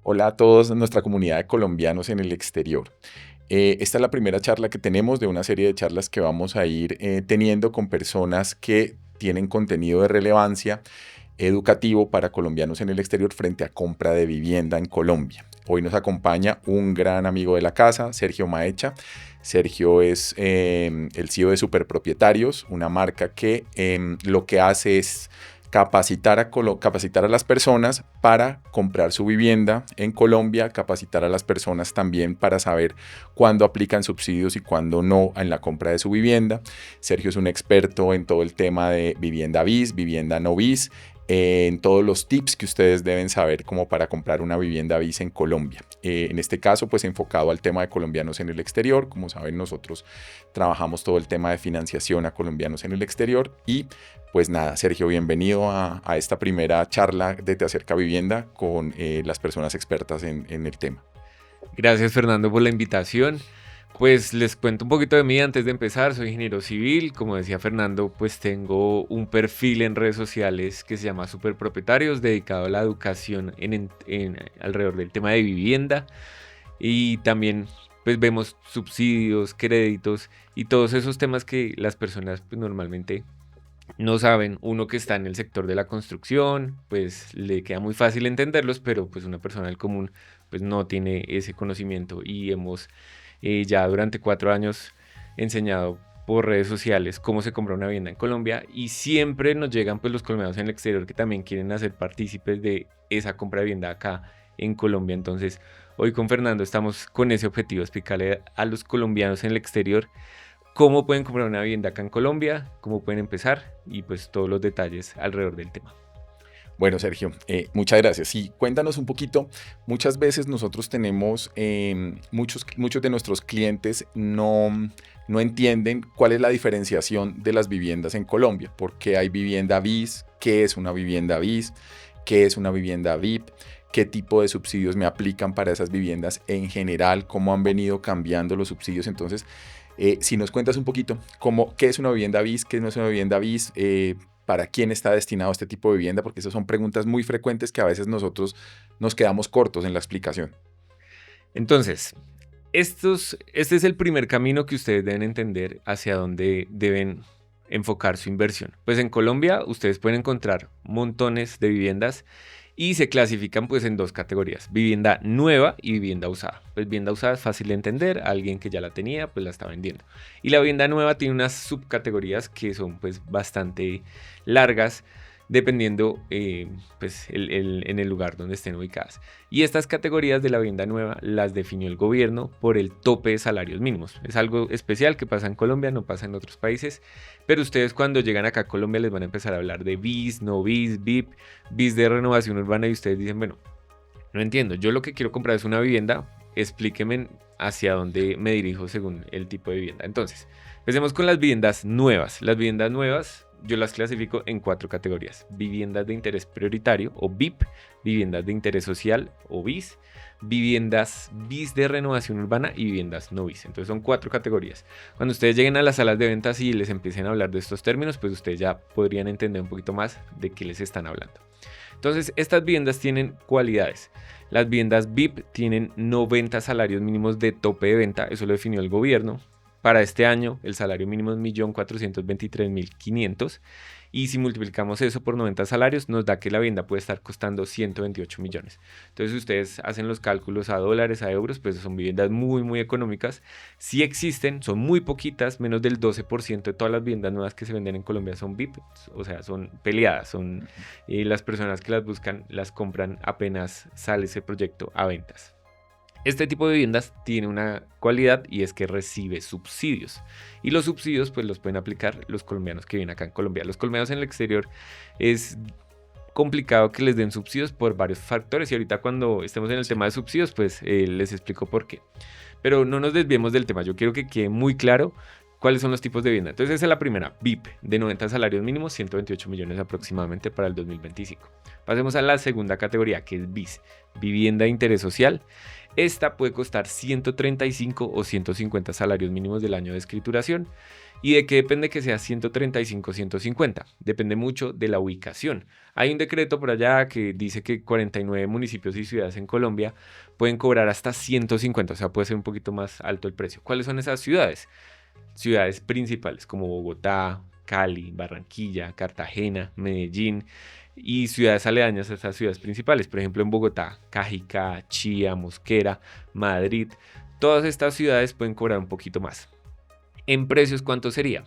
Hola a todos nuestra comunidad de colombianos en el exterior. Esta es la primera charla que tenemos de una serie de charlas que vamos a ir teniendo con personas que tienen contenido de relevancia educativo para colombianos en el exterior frente a compra de vivienda en Colombia. Hoy nos acompaña un gran amigo de la casa, Sergio Maecha. Sergio es el CEO de Superpropietarios, una marca que lo que hace es capacitar a las personas para comprar su vivienda en Colombia, capacitar a las personas también para saber cuándo aplican subsidios y cuándo no en la compra de su vivienda. Sergio es un experto en todo el tema de vivienda bis, vivienda no bis, en todos los tips que ustedes deben saber como para comprar una vivienda bis en Colombia. En este caso, pues enfocado al tema de colombianos en el exterior. Como saben, nosotros trabajamos todo el tema de financiación a colombianos en el exterior. Y pues nada, Sergio, bienvenido a esta primera charla de Te Acerca Vivienda con las personas expertas en el tema. Gracias, Fernando, por la invitación. Pues les cuento un poquito de mí antes de empezar. Soy ingeniero civil. Como decía Fernando, pues tengo un perfil en redes sociales que se llama Superpropietarios, dedicado a la educación alrededor del tema de vivienda. Y también pues vemos subsidios, créditos y todos esos temas que las personas pues, normalmente no saben. Uno que está en el sector de la construcción, pues le queda muy fácil entenderlos, pero pues una persona del común pues no tiene ese conocimiento y hemos ya durante 4 años enseñado por redes sociales cómo se compra una vivienda en Colombia y siempre nos llegan pues los colombianos en el exterior que también quieren hacer partícipes de esa compra de vivienda acá en Colombia. Entonces hoy con Fernando estamos con ese objetivo, explicarle a los colombianos en el exterior cómo pueden comprar una vivienda acá en Colombia, cómo pueden empezar y pues todos los detalles alrededor del tema. Bueno, Sergio, muchas gracias. Sí, cuéntanos un poquito. Muchas veces nosotros tenemos, muchos de nuestros clientes no entienden cuál es la diferenciación de las viviendas en Colombia, porque hay vivienda bis, qué es una vivienda bis, qué es una vivienda VIP, qué tipo de subsidios me aplican para esas viviendas en general, cómo han venido cambiando los subsidios. Entonces, si nos cuentas un poquito qué es una vivienda bis, qué no es una vivienda bis, para quién está destinado este tipo de vivienda, porque esas son preguntas muy frecuentes que a veces nosotros nos quedamos cortos en la explicación. Entonces, este es el primer camino que ustedes deben entender hacia dónde deben enfocar su inversión. Pues en Colombia ustedes pueden encontrar montones de viviendas y se clasifican pues en dos categorías, vivienda nueva y vivienda usada. Pues vivienda usada es fácil de entender, alguien que ya la tenía pues la está vendiendo. Y la vivienda nueva tiene unas subcategorías que son pues bastante largas dependiendo pues en el lugar donde estén ubicadas. Y estas categorías de la vivienda nueva las definió el gobierno por el tope de salarios mínimos. Es algo especial que pasa en Colombia, no pasa en otros países, pero ustedes cuando llegan acá a Colombia les van a empezar a hablar de BIS, no BIS, BIP, BIS de renovación urbana y ustedes dicen, bueno, no entiendo, yo lo que quiero comprar es una vivienda, explíqueme hacia dónde me dirijo según el tipo de vivienda. Entonces, empecemos con las viviendas nuevas. Las viviendas nuevas yo las clasifico en 4 categorías: viviendas de interés prioritario o BIP, viviendas de interés social o BIS, viviendas BIS de renovación urbana y viviendas no BIS. Entonces son 4 categorías. Cuando ustedes lleguen a las salas de ventas y les empiecen a hablar de estos términos, pues ustedes ya podrían entender un poquito más de qué les están hablando. Entonces, estas viviendas tienen cualidades. Las viviendas BIP tienen 90 salarios mínimos de tope de venta, eso lo definió el gobierno. Para este año el salario mínimo es 1.423.500 y si multiplicamos eso por 90 salarios nos da que la vivienda puede estar costando 128 millones. Entonces si ustedes hacen los cálculos a dólares, a euros, pues son viviendas muy muy económicas. Sí existen, son muy poquitas, menos del 12% de todas las viviendas nuevas que se venden en Colombia son VIP, o sea, son peleadas, son las personas que las buscan las compran apenas sale ese proyecto a ventas. Este tipo de viviendas tiene una cualidad y es que recibe subsidios. Y los subsidios pues los pueden aplicar los colombianos que viven acá en Colombia. Los colombianos en el exterior es complicado que les den subsidios por varios factores y ahorita cuando estemos en el tema de subsidios pues les explico por qué. Pero no nos desviemos del tema, yo quiero que quede muy claro cuáles son los tipos de vivienda. Entonces esa es la primera, BIP, de 90 salarios mínimos, 128 millones aproximadamente para el 2025. Pasemos a la segunda categoría, que es BIS, vivienda de interés social, esta puede costar 135 o 150 salarios mínimos del año de escrituración. ¿Y de qué depende que sea 135 o 150? Depende mucho de la ubicación. Hay un decreto por allá que dice que 49 municipios y ciudades en Colombia pueden cobrar hasta 150, o sea, puede ser un poquito más alto el precio. ¿Cuáles son esas ciudades? Ciudades principales como Bogotá, Cali, Barranquilla, Cartagena, Medellín y ciudades aledañas a esas ciudades principales. Por ejemplo, en Bogotá, Cajicá, Chía, Mosquera, Madrid. Todas estas ciudades pueden cobrar un poquito más. En precios, ¿cuánto sería?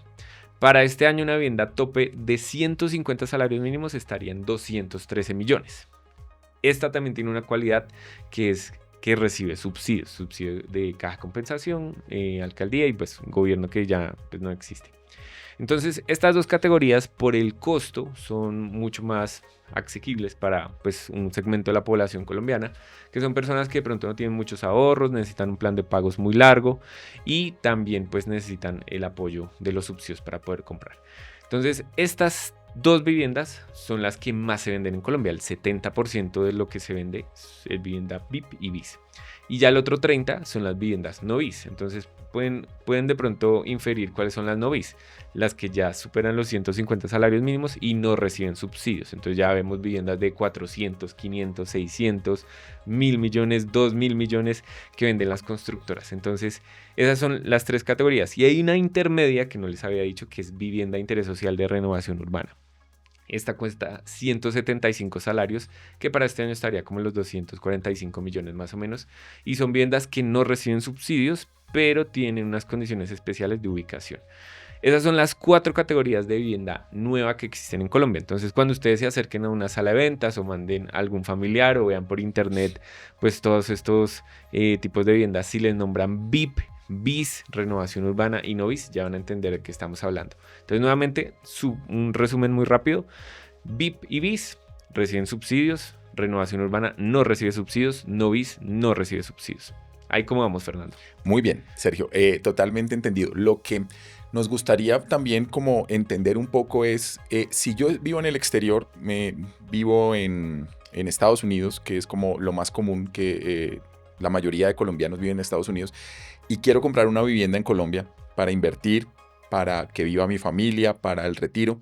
Para este año una vivienda tope de 150 salarios mínimos estaría en 213 millones. Esta también tiene una cualidad que es que recibe subsidios de caja compensación, alcaldía y pues gobierno que ya pues, no existe. Entonces, estas dos categorías por el costo son mucho más asequibles para pues, un segmento de la población colombiana, que son personas que de pronto no tienen muchos ahorros, necesitan un plan de pagos muy largo y también pues, necesitan el apoyo de los subsidios para poder comprar. Entonces, estas dos viviendas son las que más se venden en Colombia. El 70% de lo que se vende es vivienda BIP y BIS. Y ya el otro 30% son las viviendas no BIS. Entonces pueden de pronto inferir cuáles son las no BIS. Las que ya superan los 150 salarios mínimos y no reciben subsidios. Entonces ya vemos viviendas de 400, 500, 600, 1.000 millones, 2.000 millones que venden las constructoras. Entonces esas son las tres categorías. Y hay una intermedia que no les había dicho, que es vivienda de interés social de renovación urbana. Esta cuesta 175 salarios, que para este año estaría como en los 245 millones más o menos. Y son viviendas que no reciben subsidios, pero tienen unas condiciones especiales de ubicación. Esas son las 4 categorías de vivienda nueva que existen en Colombia. Entonces, cuando ustedes se acerquen a una sala de ventas o manden a algún familiar o vean por internet, pues todos estos tipos de viviendas, si les nombran BIP, BIS, renovación urbana y no BIS, ya van a entender de qué estamos hablando. Entonces, nuevamente, un resumen muy rápido. BIP y BIS reciben subsidios, renovación urbana no recibe subsidios, no BIS no recibe subsidios. Ahí cómo vamos, Fernando. Muy bien, Sergio, totalmente entendido. Lo que nos gustaría también como entender un poco es, si yo vivo en el exterior, vivo en Estados Unidos, que es como lo más común que la mayoría de colombianos viven en Estados Unidos, y quiero comprar una vivienda en Colombia para invertir, para que viva mi familia, para el retiro,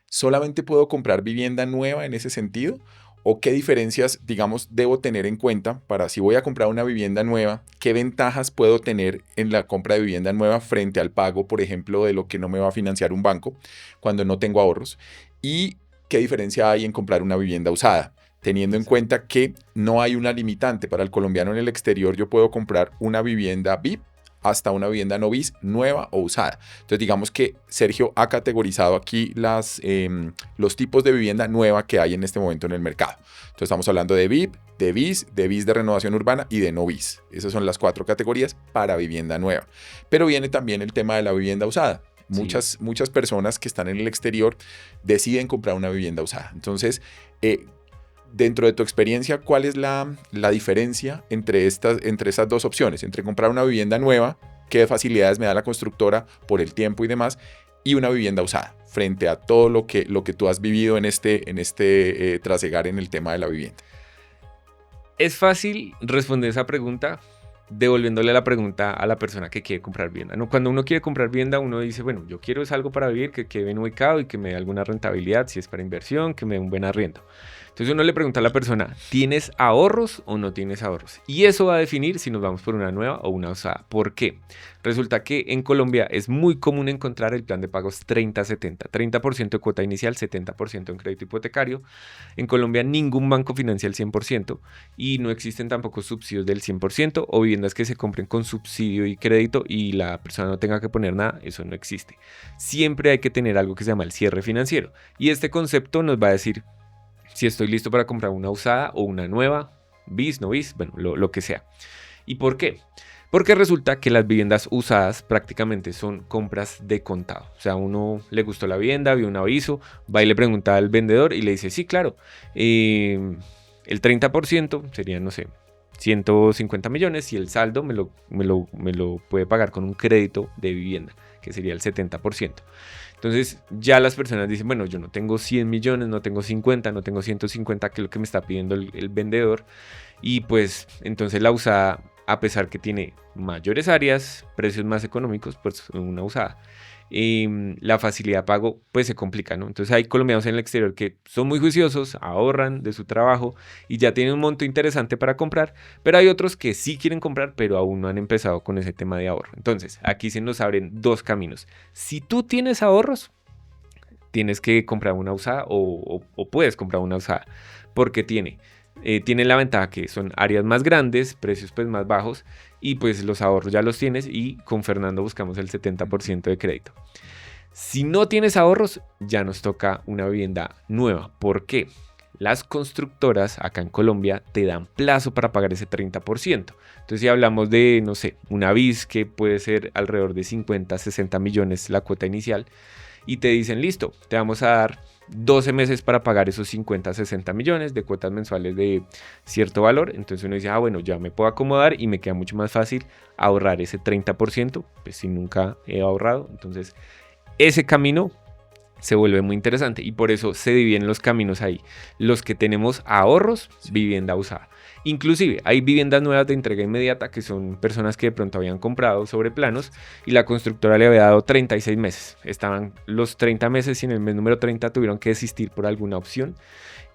¿solamente puedo comprar vivienda nueva en ese sentido? ¿O qué diferencias, digamos, debo tener en cuenta para si voy a comprar una vivienda nueva, qué ventajas puedo tener en la compra de vivienda nueva frente al pago, por ejemplo, de lo que no me va a financiar un banco cuando no tengo ahorros? ¿Y qué diferencia hay en comprar una vivienda usada? Teniendo en cuenta que no hay una limitante para el colombiano en el exterior, yo puedo comprar una vivienda BIP hasta una vivienda no BIS nueva o usada. Entonces digamos que Sergio ha categorizado aquí los tipos de vivienda nueva que hay en este momento en el mercado. Entonces estamos hablando de BIP, de BIS de renovación urbana y de no BIS. Esas son las 4 categorías para vivienda nueva. Pero viene también el tema de la vivienda usada. Muchas personas que están en el exterior deciden comprar una vivienda usada. Entonces, dentro de tu experiencia, ¿cuál es la diferencia entre esas dos opciones? Entre comprar una vivienda nueva, qué facilidades me da la constructora por el tiempo y demás, y una vivienda usada, frente a todo lo que tú has vivido en este trasegar en el tema de la vivienda. Es fácil responder esa pregunta devolviéndole la pregunta a la persona que quiere comprar vivienda. ¿No? Cuando uno quiere comprar vivienda, uno dice, bueno, yo quiero es algo para vivir, que quede bien ubicado y que me dé alguna rentabilidad, si es para inversión, que me dé un buen arriendo. Entonces uno le pregunta a la persona, ¿tienes ahorros o no tienes ahorros? Y eso va a definir si nos vamos por una nueva o una usada. ¿Por qué? Resulta que en Colombia es muy común encontrar el plan de pagos 30-70. 30% de cuota inicial, 70% en crédito hipotecario. En Colombia ningún banco financia el 100% y no existen tampoco subsidios del 100% o viviendas que se compren con subsidio y crédito y la persona no tenga que poner nada, eso no existe. Siempre hay que tener algo que se llama el cierre financiero. Y este concepto nos va a decir si estoy listo para comprar una usada o una nueva, BIS, no BIS, bueno, lo que sea. ¿Y por qué? Porque resulta que las viviendas usadas prácticamente son compras de contado. O sea, uno le gustó la vivienda, vio un aviso, va y le pregunta al vendedor y le dice, sí, claro, el 30% sería, no sé, 150 millones y el saldo me lo puede pagar con un crédito de vivienda, que sería el 70%. Entonces ya las personas dicen, bueno, yo no tengo 100 millones, no tengo 50, no tengo 150, que es lo que me está pidiendo el vendedor. Y pues entonces la usada, a pesar que tiene mayores áreas, precios más económicos, pues una usada, la facilidad de pago pues se complica, ¿no? Entonces hay colombianos en el exterior que son muy juiciosos, ahorran de su trabajo y ya tienen un monto interesante para comprar, pero hay otros que sí quieren comprar, pero aún no han empezado con ese tema de ahorro. Entonces aquí se nos abren dos caminos. Si tú tienes ahorros, tienes que comprar una usada o puedes comprar una usada, porque tiene la ventaja que son áreas más grandes, precios pues más bajos y pues los ahorros ya los tienes y con Fernando buscamos el 70% de crédito. Si no tienes ahorros, ya nos toca una vivienda nueva. ¿Por qué? Las constructoras acá en Colombia te dan plazo para pagar ese 30%. Entonces si hablamos de, no sé, una BIS que puede ser alrededor de 50, 60 millones la cuota inicial y te dicen, listo, te vamos a dar 12 meses para pagar esos 50, 60 millones de cuotas mensuales de cierto valor. Entonces uno dice, bueno, ya me puedo acomodar y me queda mucho más fácil ahorrar ese 30%, pues si nunca he ahorrado. Entonces ese camino se vuelve muy interesante y por eso se dividen los caminos ahí. Los que tenemos ahorros, vivienda usada. Inclusive hay viviendas nuevas de entrega inmediata que son personas que de pronto habían comprado sobre planos y la constructora le había dado 36 meses. Estaban los 30 meses y en el mes número 30 tuvieron que desistir por alguna opción.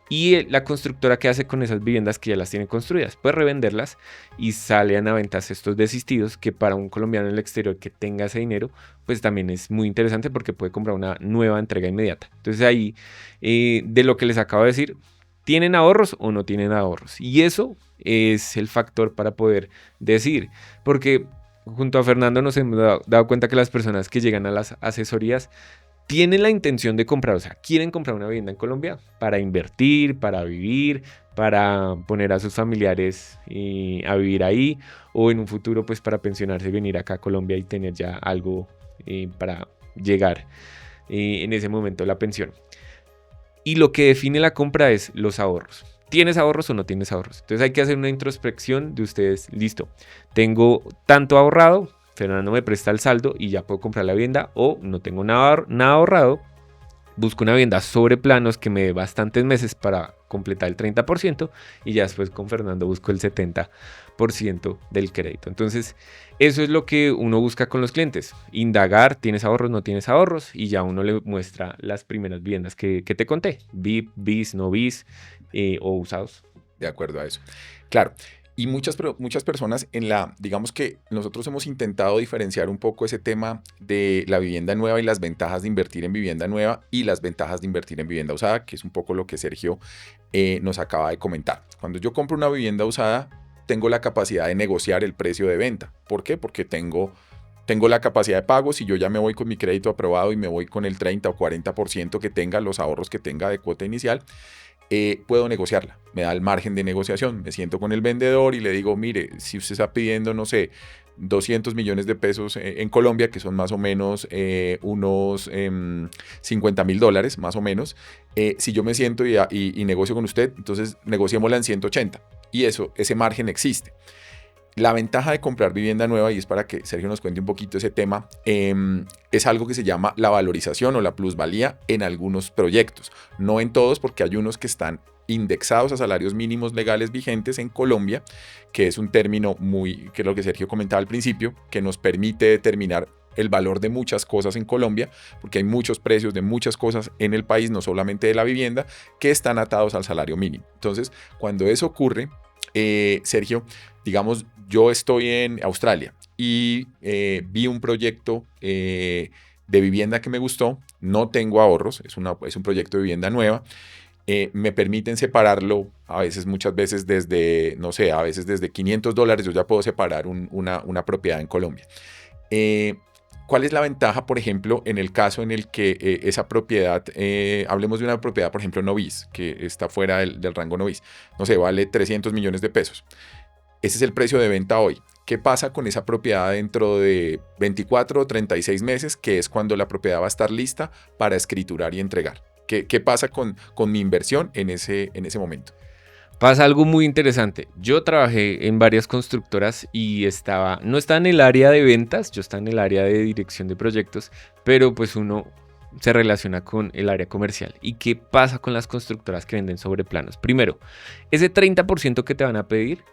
Y la constructora, ¿qué hace con esas viviendas que ya las tiene construidas? Pues revenderlas y salen a ventas estos desistidos, que para un colombiano en el exterior que tenga ese dinero, pues también es muy interesante porque puede comprar una nueva entrega inmediata. Entonces ahí, de lo que les acabo de decir, ¿tienen ahorros o no tienen ahorros? Y eso es el factor para poder decidir, porque junto a Fernando nos hemos dado cuenta que las personas que llegan a las asesorías tienen la intención de comprar, o sea, quieren comprar una vivienda en Colombia para invertir, para vivir, para poner a sus familiares a vivir ahí, o en un futuro pues para pensionarse, venir acá a Colombia y tener ya algo para llegar en ese momento a la pensión. Y lo que define la compra es los ahorros. ¿Tienes ahorros o no tienes ahorros? Entonces hay que hacer una introspección de ustedes. Listo, tengo tanto ahorrado, Fernando me presta el saldo y ya puedo comprar la vivienda, o no tengo nada ahorrado, busco una vivienda sobre planos que me dé bastantes meses para completar el 30% y ya después con Fernando busco el 70% del crédito. Entonces eso es lo que uno busca con los clientes, indagar, ¿tienes ahorros, no tienes ahorros? Y ya uno le muestra las primeras viviendas que te conté, VIP, BIS, no BIS o usados. De acuerdo a eso. Claro. Y muchas personas digamos que nosotros hemos intentado diferenciar un poco ese tema de la vivienda nueva y las ventajas de invertir en vivienda nueva y las ventajas de invertir en vivienda usada, que es un poco lo que Sergio nos acaba de comentar. Cuando yo compro una vivienda usada, tengo la capacidad de negociar el precio de venta. ¿Por qué? Porque tengo la capacidad de pago. Si yo ya me voy con mi crédito aprobado y me voy con el 30 o 40% que tenga, los ahorros que tenga de cuota inicial, puedo negociarla, me da el margen de negociación, me siento con el vendedor y le digo, mire, si usted está pidiendo, no sé, 200 millones de pesos en Colombia, que son más o menos unos $50,000, más o menos, si yo me siento y negocio con usted, entonces negociémosla en 180 y ese margen existe. La ventaja de comprar vivienda nueva, y es para que Sergio nos cuente un poquito ese tema, es algo que se llama la valorización o la plusvalía en algunos proyectos. No en todos, porque hay unos que están indexados a salarios mínimos legales vigentes en Colombia, que es un término que es lo que Sergio comentaba al principio, que nos permite determinar el valor de muchas cosas en Colombia, porque hay muchos precios de muchas cosas en el país, no solamente de la vivienda, que están atados al salario mínimo. Entonces, cuando eso ocurre, Sergio, digamos, yo estoy en Australia y vi un proyecto de vivienda que me gustó, no tengo ahorros, es un proyecto de vivienda nueva, me permiten separarlo muchas veces desde, no sé, a veces desde $500 yo ya puedo separar una propiedad en Colombia. ¿Cuál es la ventaja, por ejemplo, en el caso en el que esa propiedad, hablemos de una propiedad, por ejemplo, no BIS, que está fuera del rango no BIS, no sé, vale 300 millones de pesos? Ese es el precio de venta hoy. ¿Qué pasa con esa propiedad dentro de 24 o 36 meses, que es cuando la propiedad va a estar lista para escriturar y entregar? ¿Qué pasa con mi inversión en ese momento? Pasa algo muy interesante. Yo trabajé en varias constructoras y no estaba en el área de ventas, yo estaba en el área de dirección de proyectos, pero pues uno se relaciona con el área comercial. ¿Y qué pasa con las constructoras que venden sobre planos? Primero, ese 30% que te van a pedir,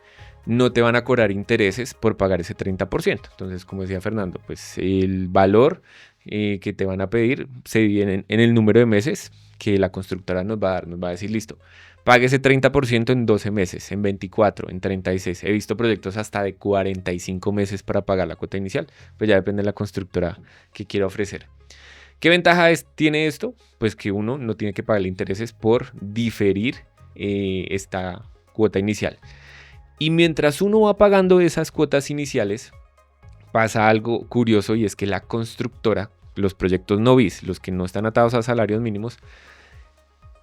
no te van a cobrar intereses por pagar ese 30%. Entonces, como decía Fernando, pues el valor que te van a pedir se divide en el número de meses que la constructora nos va a dar. Nos va a decir, listo, pague ese 30% en 12 meses, en 24, en 36. He visto proyectos hasta de 45 meses para pagar la cuota inicial. Pues ya depende de la constructora que quiera ofrecer. ¿Qué ventaja tiene esto? Pues que uno no tiene que pagar intereses por diferir esta cuota inicial. Y mientras uno va pagando esas cuotas iniciales, pasa algo curioso, y es que la constructora, los proyectos no bis, los que no están atados a salarios mínimos,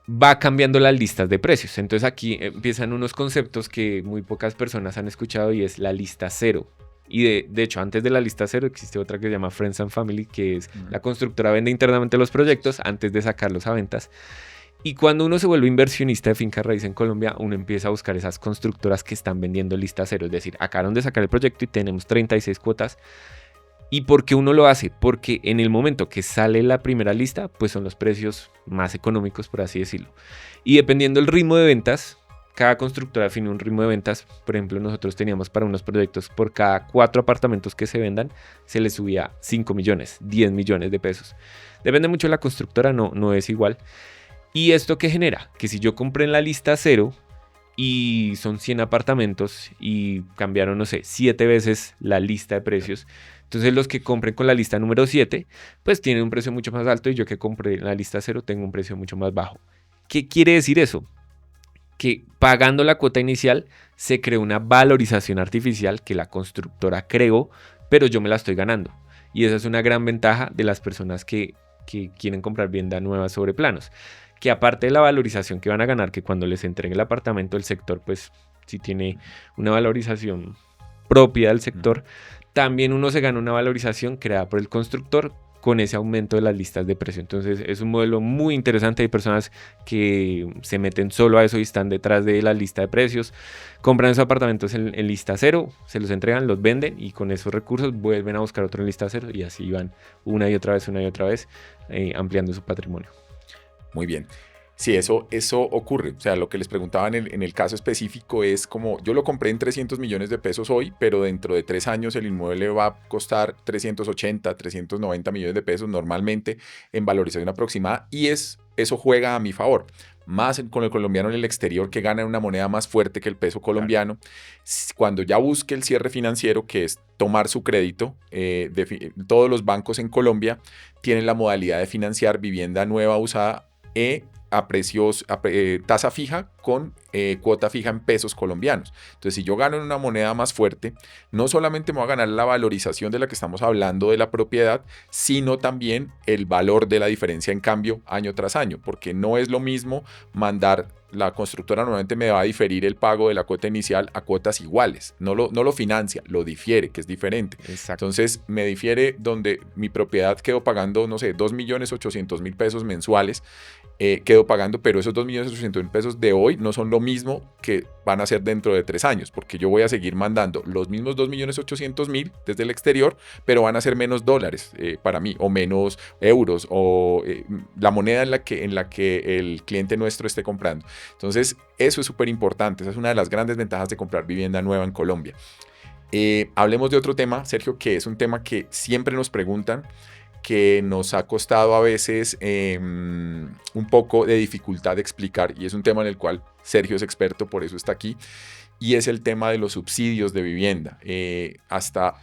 va cambiando las listas de precios. Entonces aquí empiezan unos conceptos que muy pocas personas han escuchado, y es la lista cero. Y de hecho, antes de la lista cero existe otra que se llama Friends and Family, que es la constructora vende internamente los proyectos antes de sacarlos a ventas. Y cuando uno se vuelve inversionista de finca raíz en Colombia, uno empieza a buscar esas constructoras que están vendiendo lista cero. Es decir, acabaron de sacar el proyecto y tenemos 36 cuotas. ¿Y por qué uno lo hace? Porque en el momento que sale la primera lista, pues son los precios más económicos, por así decirlo. Y dependiendo del ritmo de ventas, cada constructora define un ritmo de ventas. Por ejemplo, nosotros teníamos para unos proyectos, por cada 4 apartamentos que se vendan, se les subía 5 millones, 10 millones de pesos. Depende mucho de la constructora, no es igual. ¿Y esto qué genera? Que si yo compré en la lista cero y son 100 apartamentos y cambiaron, no sé, 7 veces la lista de precios, entonces los que compren con la lista número 7, pues tienen un precio mucho más alto, y yo que compré en la lista cero tengo un precio mucho más bajo. ¿Qué quiere decir eso? Que pagando la cuota inicial se creó una valorización artificial que la constructora creó, pero yo me la estoy ganando. Y esa es una gran ventaja de las personas que quieren comprar vivienda nueva sobre planos. Que aparte de la valorización que van a ganar, que cuando les entregue el apartamento, el sector pues sí tiene una valorización propia del sector, también uno se gana una valorización creada por el constructor con ese aumento de las listas de precio. Entonces es un modelo muy interesante. Hay personas que se meten solo a eso y están detrás de la lista de precios, compran esos apartamentos en lista cero, se los entregan, los venden, y con esos recursos vuelven a buscar otro en lista cero, y así van una y otra vez, ampliando su patrimonio. Muy bien. Sí, eso ocurre. O sea, lo que les preguntaba en el caso específico es como, yo lo compré en 300 millones de pesos hoy, pero dentro de 3 años el inmueble va a costar 380, 390 millones de pesos normalmente en valorización aproximada, y eso juega a mi favor. Más con el colombiano en el exterior, que gana una moneda más fuerte que el peso colombiano. Claro. Cuando ya busque el cierre financiero, que es tomar su crédito, todos los bancos en Colombia tienen la modalidad de financiar vivienda nueva, usada, a precios, tasa fija con cuota fija en pesos colombianos. Entonces, si yo gano en una moneda más fuerte, no solamente me voy a ganar la valorización de la que estamos hablando de la propiedad, sino también el valor de la diferencia en cambio año tras año, porque no es lo mismo la constructora normalmente me va a diferir el pago de la cuota inicial a cuotas iguales, no lo financia, lo difiere, que es diferente. Exacto. Entonces me difiere donde mi propiedad quedó pagando, no sé, 2.800.000 pesos mensuales, quedo pagando, pero esos 2.800.000 pesos de hoy no son lo mismo que van a ser dentro de 3 años, porque yo voy a seguir mandando los mismos 2.800.000 desde el exterior, pero van a ser menos dólares para mí, o menos euros, o la moneda en la que el cliente nuestro esté comprando. Entonces, eso es súper importante. Esa es una de las grandes ventajas de comprar vivienda nueva en Colombia. Hablemos de otro tema, Sergio, que es un tema que siempre nos preguntan, que nos ha costado a veces un poco de dificultad de explicar, y es un tema en el cual Sergio es experto, por eso está aquí, y es el tema de los subsidios de vivienda. Hasta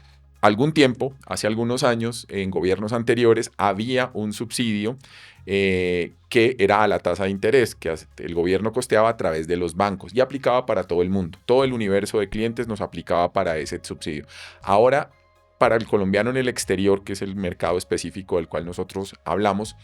algún tiempo, hace algunos años, en gobiernos anteriores, había un subsidio que era a la tasa de interés, que el gobierno costeaba a través de los bancos y aplicaba para todo el mundo. Todo el universo de clientes nos aplicaba para ese subsidio. Ahora, para el colombiano en el exterior, que es el mercado específico del cual nosotros hablamos,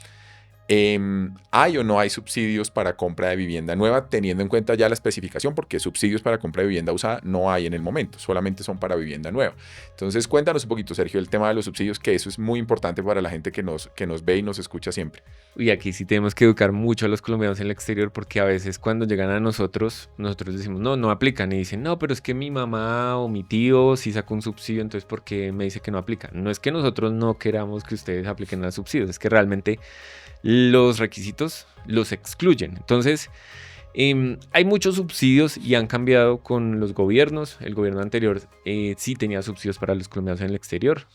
¿Hay o no hay subsidios para compra de vivienda nueva, teniendo en cuenta ya la especificación? Porque subsidios para compra de vivienda usada no hay en el momento, solamente son para vivienda nueva. Entonces, cuéntanos un poquito, Sergio, el tema de los subsidios, que eso es muy importante para la gente que nos ve y nos escucha siempre. Y aquí sí tenemos que educar mucho a los colombianos en el exterior porque a veces cuando llegan a nosotros decimos, no, no aplican. Y dicen, no, pero es que mi mamá o mi tío sí sacó un subsidio, entonces ¿por qué me dice que no aplica? No es que nosotros no queramos que ustedes apliquen a subsidios, es que realmente los requisitos los excluyen. Entonces, hay muchos subsidios y han cambiado con los gobiernos. El gobierno anterior sí tenía subsidios para los colombianos en el exterior,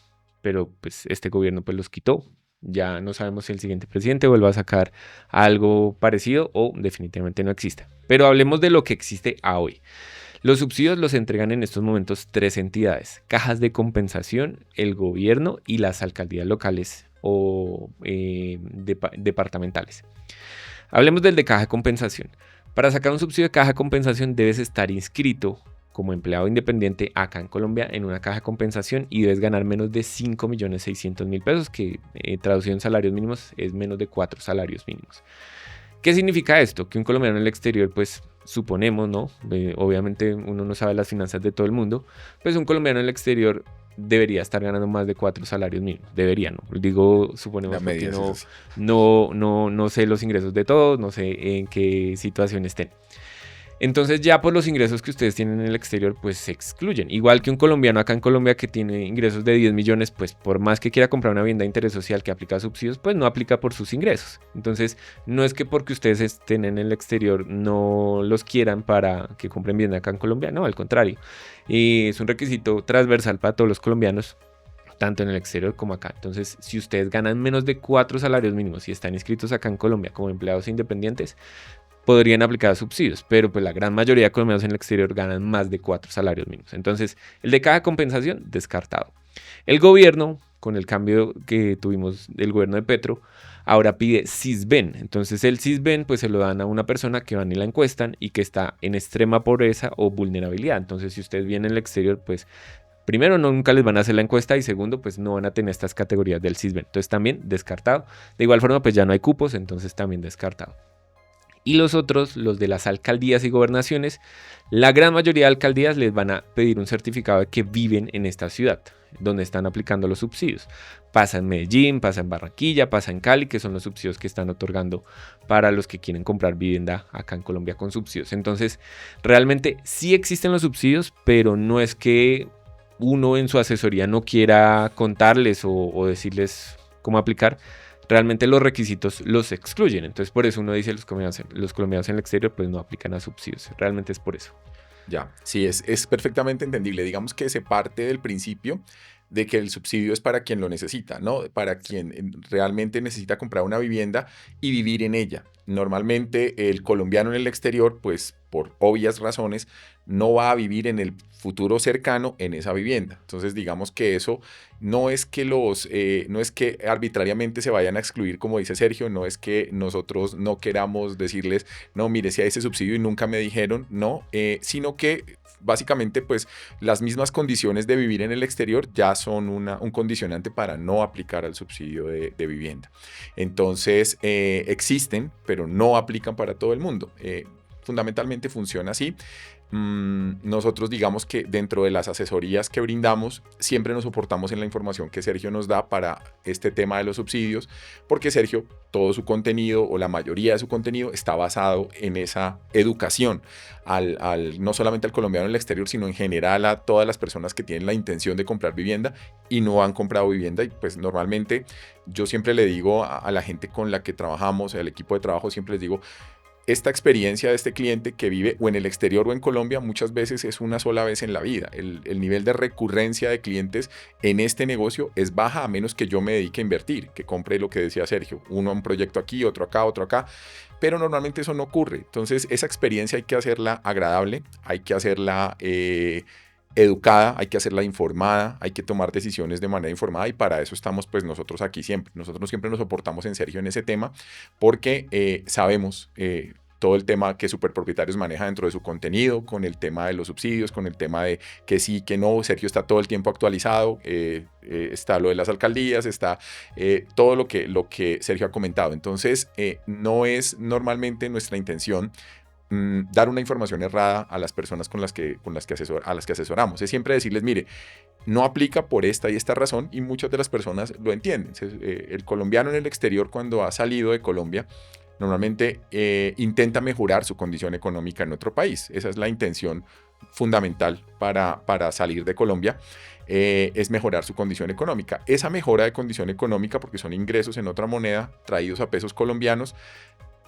pero pues este gobierno pues los quitó. Ya no sabemos si el siguiente presidente vuelva a sacar algo parecido o definitivamente no exista. Pero hablemos de lo que existe a hoy. Los subsidios los entregan en estos momentos 3 entidades: cajas de compensación, el gobierno y las alcaldías locales o departamentales. Hablemos del de caja de compensación. Para sacar un subsidio de caja de compensación debes estar inscrito como empleado independiente acá en Colombia en una caja de compensación y debes ganar menos de 5.600.000 pesos, que traducido en salarios mínimos es menos de 4 salarios mínimos. ¿Qué significa esto? Que un colombiano en el exterior, pues suponemos, ¿no? Obviamente uno no sabe las finanzas de todo el mundo, pues un colombiano en el exterior debería estar ganando más de 4 salarios mínimos. Debería, ¿no? Digo, suponemos porque no sé los ingresos de todos, no sé en qué situación estén. Entonces ya por los ingresos que ustedes tienen en el exterior pues se excluyen. Igual que un colombiano acá en Colombia que tiene ingresos de 10 millones, pues por más que quiera comprar una vivienda de interés social que aplica subsidios, pues no aplica por sus ingresos. Entonces no es que porque ustedes estén en el exterior no los quieran para que compren vivienda acá en Colombia, no, al contrario. Es un requisito transversal para todos los colombianos, tanto en el exterior como acá. Entonces, si ustedes ganan menos de 4 salarios mínimos y están inscritos acá en Colombia como empleados independientes, podrían aplicar subsidios, pero pues la gran mayoría de colombianos en el exterior ganan más de 4 salarios mínimos. Entonces, el de caja de compensación, descartado. El gobierno, con el cambio que tuvimos del gobierno de Petro, ahora pide Sisbén. Entonces, el Sisbén pues se lo dan a una persona que van y la encuestan y que está en extrema pobreza o vulnerabilidad. Entonces, si ustedes vienen al exterior, pues primero, nunca les van a hacer la encuesta y segundo, pues no van a tener estas categorías del Sisbén. Entonces, también descartado. De igual forma, pues ya no hay cupos, entonces también descartado. Y los otros, los de las alcaldías y gobernaciones, la gran mayoría de alcaldías les van a pedir un certificado de que viven en esta ciudad, donde están aplicando los subsidios. Pasa en Medellín, pasa en Barranquilla, pasa en Cali, que son los subsidios que están otorgando para los que quieren comprar vivienda acá en Colombia con subsidios. Entonces, realmente sí existen los subsidios, pero no es que uno en su asesoría no quiera contarles o decirles cómo aplicar. Realmente los requisitos los excluyen. Entonces por eso uno dice los colombianos en el exterior pues no aplican a subsidios. Realmente es por eso. Ya, sí, es perfectamente entendible. Digamos que se parte del principio de que el subsidio es para quien lo necesita, ¿no? Para quien realmente necesita comprar una vivienda y vivir en ella. Normalmente el colombiano en el exterior, pues por obvias razones, no va a vivir en el futuro cercano en esa vivienda. Entonces digamos que eso no es que no es que arbitrariamente se vayan a excluir, como dice Sergio, no es que nosotros no queramos decirles, no, mire, si hay ese subsidio y nunca me dijeron, no, sino que básicamente pues las mismas condiciones de vivir en el exterior ya son un condicionante para no aplicar al subsidio de vivienda. Entonces existen, pero no aplican para todo el mundo. Fundamentalmente funciona así. Nosotros digamos que dentro de las asesorías que brindamos siempre nos soportamos en la información que Sergio nos da para este tema de los subsidios, porque Sergio, todo su contenido o la mayoría de su contenido está basado en esa educación no solamente al colombiano en el exterior, sino en general a todas las personas que tienen la intención de comprar vivienda y no han comprado vivienda. Y pues normalmente yo siempre le digo a la gente con la que trabajamos, al equipo de trabajo, siempre les digo, esta experiencia de este cliente que vive o en el exterior o en Colombia muchas veces es una sola vez en la vida. El nivel de recurrencia de clientes en este negocio es baja a menos que yo me dedique a invertir, que compre lo que decía Sergio, un proyecto aquí, otro acá, pero normalmente eso no ocurre. Entonces esa experiencia hay que hacerla agradable, hay que hacerla educada, hay que hacerla informada, hay que tomar decisiones de manera informada y para eso estamos pues nosotros aquí siempre. Nosotros siempre nos soportamos en Sergio en ese tema porque sabemos todo el tema que Superpropietarios maneja dentro de su contenido, con el tema de los subsidios, con el tema de que sí, que no. Sergio está todo el tiempo actualizado, está lo de las alcaldías, está todo lo que Sergio ha comentado. Entonces, no es normalmente nuestra intención dar una información errada a las personas a las que asesoramos. Es siempre decirles, mire, no aplica por esta y esta razón, y muchas de las personas lo entienden. El colombiano en el exterior, cuando ha salido de Colombia, normalmente intenta mejorar su condición económica en otro país. Esa es la intención fundamental para salir de Colombia, es mejorar su condición económica. Esa mejora de condición económica, porque son ingresos en otra moneda traídos a pesos colombianos,